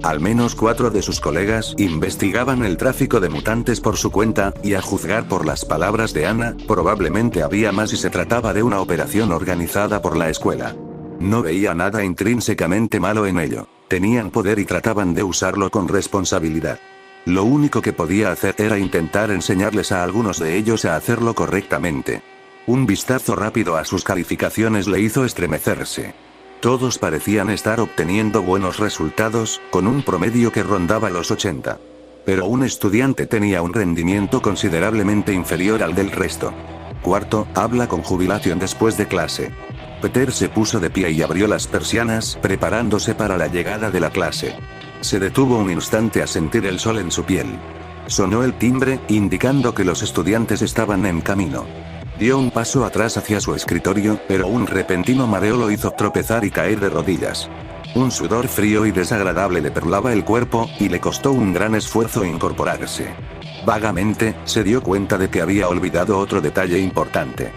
Al menos 4 de sus colegas investigaban el tráfico de mutantes por su cuenta, y a juzgar por las palabras de Anna, probablemente había más y se trataba de una operación organizada por la escuela. No veía nada intrínsecamente malo en ello. Tenían poder y trataban de usarlo con responsabilidad. Lo único que podía hacer era intentar enseñarles a algunos de ellos a hacerlo correctamente. Un vistazo rápido a sus calificaciones le hizo estremecerse. Todos parecían estar obteniendo buenos resultados, con un promedio que rondaba los 80. Pero un estudiante tenía un rendimiento considerablemente inferior al del resto. Cuarto, habla con jubilación después de clase. Peter se puso de pie y abrió las persianas, preparándose para la llegada de la clase. Se detuvo un instante a sentir el sol en su piel. Sonó el timbre, indicando que los estudiantes estaban en camino. Dio un paso atrás hacia su escritorio, pero un repentino mareo lo hizo tropezar y caer de rodillas. Un sudor frío y desagradable le perlaba el cuerpo, y le costó un gran esfuerzo incorporarse. Vagamente, se dio cuenta de que había olvidado otro detalle importante.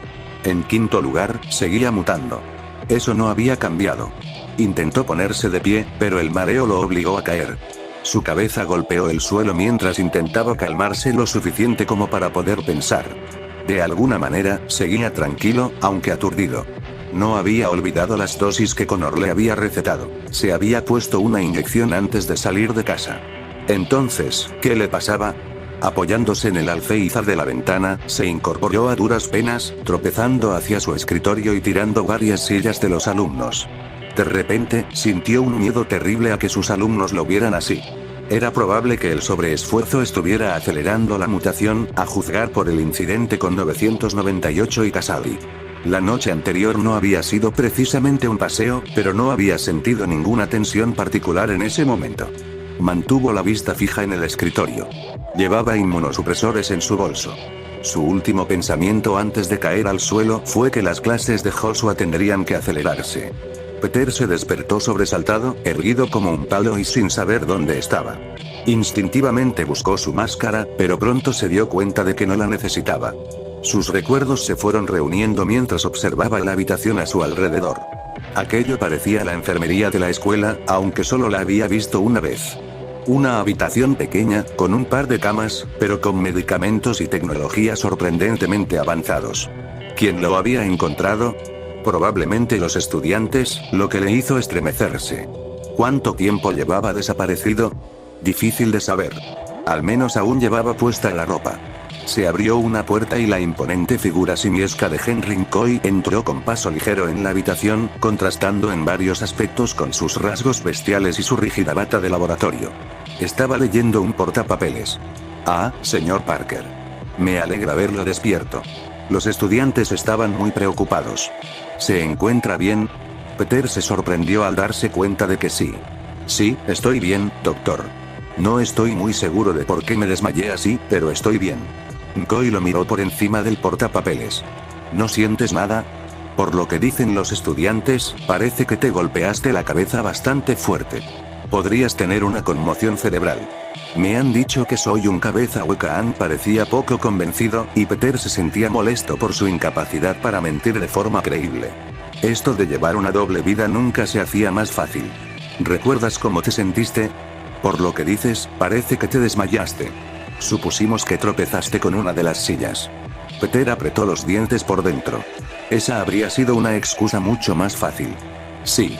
En quinto lugar, seguía mutando. Eso no había cambiado. Intentó ponerse de pie, pero el mareo lo obligó a caer. Su cabeza golpeó el suelo mientras intentaba calmarse lo suficiente como para poder pensar. De alguna manera, seguía tranquilo, aunque aturdido. No había olvidado las dosis que Connor le había recetado. Se había puesto una inyección antes de salir de casa. Entonces, ¿qué le pasaba? Apoyándose en el alféizar de la ventana, se incorporó a duras penas, tropezando hacia su escritorio y tirando varias sillas de los alumnos. De repente, sintió un miedo terrible a que sus alumnos lo vieran así. Era probable que el sobreesfuerzo estuviera acelerando la mutación, a juzgar por el incidente con 998 y Kasady. La noche anterior no había sido precisamente un paseo, pero no había sentido ninguna tensión particular en ese momento. Mantuvo la vista fija en el escritorio. Llevaba inmunosupresores en su bolso. Su último pensamiento antes de caer al suelo fue que las clases de Joshua tendrían que acelerarse. Peter se despertó sobresaltado, erguido como un palo y sin saber dónde estaba. Instintivamente buscó su máscara, pero pronto se dio cuenta de que no la necesitaba. Sus recuerdos se fueron reuniendo mientras observaba la habitación a su alrededor. Aquello parecía la enfermería de la escuela, aunque solo la había visto una vez. Una habitación pequeña, con un par de camas, pero con medicamentos y tecnología sorprendentemente avanzados. ¿Quién lo había encontrado? Probablemente los estudiantes, lo que le hizo estremecerse. ¿Cuánto tiempo llevaba desaparecido? Difícil de saber. Al menos aún llevaba puesta la ropa. Se abrió una puerta y la imponente figura simiesca de Henry McCoy entró con paso ligero en la habitación, contrastando en varios aspectos con sus rasgos bestiales y su rígida bata de laboratorio. Estaba leyendo un portapapeles. Ah, señor Parker. Me alegra verlo despierto. Los estudiantes estaban muy preocupados. ¿Se encuentra bien? Peter se sorprendió al darse cuenta de que sí. Sí, estoy bien, doctor. No estoy muy seguro de por qué me desmayé así, pero estoy bien. McCoy lo miró por encima del portapapeles. ¿No sientes nada? Por lo que dicen los estudiantes, parece que te golpeaste la cabeza bastante fuerte. Podrías tener una conmoción cerebral. Me han dicho que soy un cabeza hueca. Ann parecía poco convencido, y Peter se sentía molesto por su incapacidad para mentir de forma creíble. Esto de llevar una doble vida nunca se hacía más fácil. ¿Recuerdas cómo te sentiste? Por lo que dices, parece que te desmayaste. Supusimos que tropezaste con una de las sillas. Peter apretó los dientes por dentro. Esa habría sido una excusa mucho más fácil. Sí.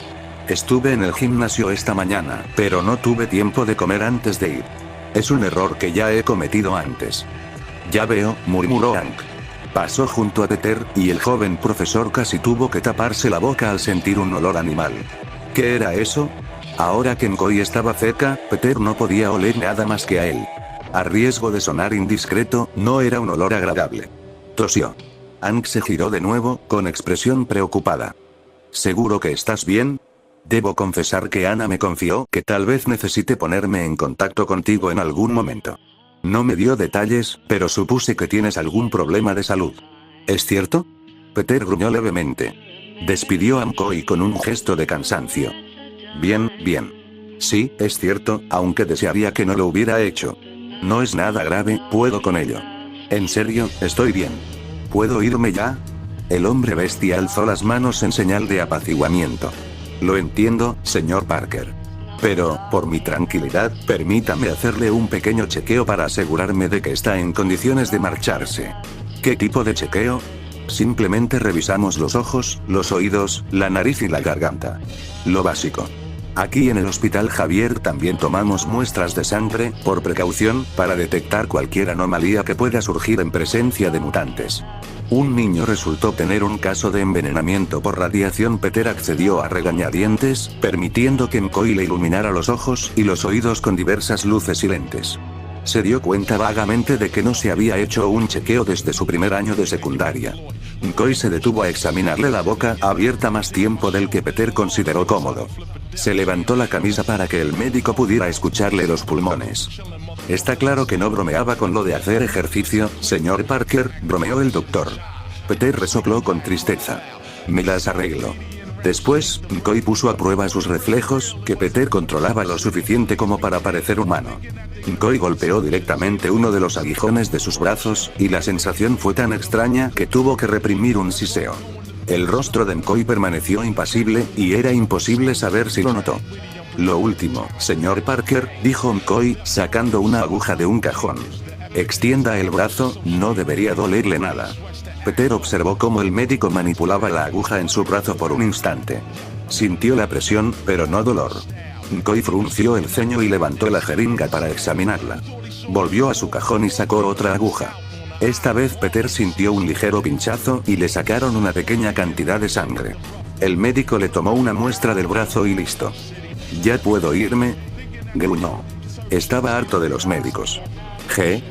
Estuve en el gimnasio esta mañana, pero no tuve tiempo de comer antes de ir. Es un error que ya he cometido antes. Ya veo, murmuró Hank. Pasó junto a Peter, y el joven profesor casi tuvo que taparse la boca al sentir un olor animal. ¿Qué era eso? Ahora que McCoy estaba cerca, Peter no podía oler nada más que a él. A riesgo de sonar indiscreto, no era un olor agradable. Tosió. Hank se giró de nuevo, con expresión preocupada. ¿Seguro que estás bien? Debo confesar que Ana me confió que tal vez necesite ponerme en contacto contigo en algún momento. No me dio detalles, pero supuse que tienes algún problema de salud. ¿Es cierto? Peter gruñó levemente. Despidió a McCoy con un gesto de cansancio. Bien, bien. Sí, es cierto, aunque desearía que no lo hubiera hecho. No es nada grave, puedo con ello. En serio, estoy bien. ¿Puedo irme ya? El hombre bestia alzó las manos en señal de apaciguamiento. Lo entiendo, señor Parker. Pero, por mi tranquilidad, permítame hacerle un pequeño chequeo para asegurarme de que está en condiciones de marcharse. ¿Qué tipo de chequeo? Simplemente revisamos los ojos, los oídos, la nariz y la garganta. Lo básico. Aquí en el Hospital Javier también tomamos muestras de sangre, por precaución, para detectar cualquier anomalía que pueda surgir en presencia de mutantes. Un niño resultó tener un caso de envenenamiento por radiación. Peter accedió a regañadientes, permitiendo que McCoy le iluminara los ojos y los oídos con diversas luces y lentes. Se dio cuenta vagamente de que no se había hecho un chequeo desde su primer año de secundaria. McCoy se detuvo a examinarle la boca abierta más tiempo del que Peter consideró cómodo. Se levantó la camisa para que el médico pudiera escucharle los pulmones. Está claro que no bromeaba con lo de hacer ejercicio, señor Parker, bromeó el doctor. Peter resopló con tristeza. Me las arreglo. Después, McCoy puso a prueba sus reflejos, que Peter controlaba lo suficiente como para parecer humano. McCoy golpeó directamente uno de los aguijones de sus brazos, y la sensación fue tan extraña que tuvo que reprimir un siseo. El rostro de McCoy permaneció impasible, y era imposible saber si lo notó. Lo último, señor Parker, dijo McCoy, sacando una aguja de un cajón. Extienda el brazo, no debería dolerle nada. Peter observó cómo el médico manipulaba la aguja en su brazo por un instante. Sintió la presión, pero no dolor. McCoy frunció el ceño y levantó la jeringa para examinarla. Volvió a su cajón y sacó otra aguja. Esta vez Peter sintió un ligero pinchazo y le sacaron una pequeña cantidad de sangre. El médico le tomó una muestra del brazo y listo. ¿Ya puedo irme? Gruñó. Estaba harto de los médicos.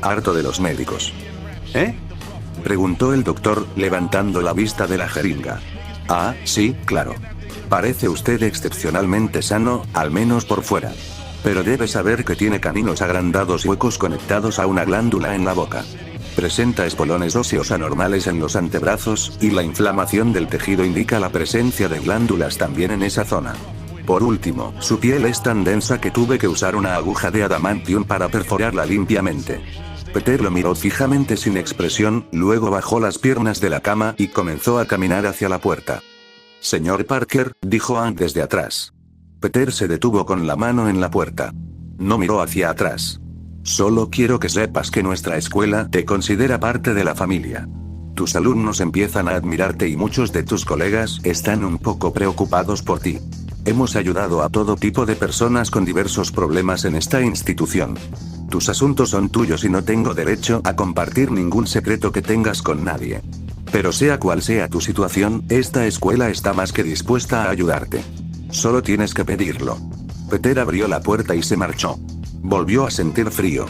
Harto de los médicos. Preguntó el doctor, levantando la vista de la jeringa. Ah, sí, claro. Parece usted excepcionalmente sano, al menos por fuera. Pero debe saber que tiene caninos agrandados y huecos conectados a una glándula en la boca. Presenta espolones óseos anormales en los antebrazos, y la inflamación del tejido indica la presencia de glándulas también en esa zona. Por último, su piel es tan densa que tuve que usar una aguja de adamantium para perforarla limpiamente. Peter lo miró fijamente sin expresión, luego bajó las piernas de la cama y comenzó a caminar hacia la puerta. Señor Parker, dijo Ann desde atrás. Peter se detuvo con la mano en la puerta. No miró hacia atrás. Solo quiero que sepas que nuestra escuela te considera parte de la familia. Tus alumnos empiezan a admirarte y muchos de tus colegas están un poco preocupados por ti. Hemos ayudado a todo tipo de personas con diversos problemas en esta institución. Tus asuntos son tuyos y no tengo derecho a compartir ningún secreto que tengas con nadie. Pero sea cual sea tu situación, esta escuela está más que dispuesta a ayudarte. Solo tienes que pedirlo. Peter abrió la puerta y se marchó. Volvió a sentir frío.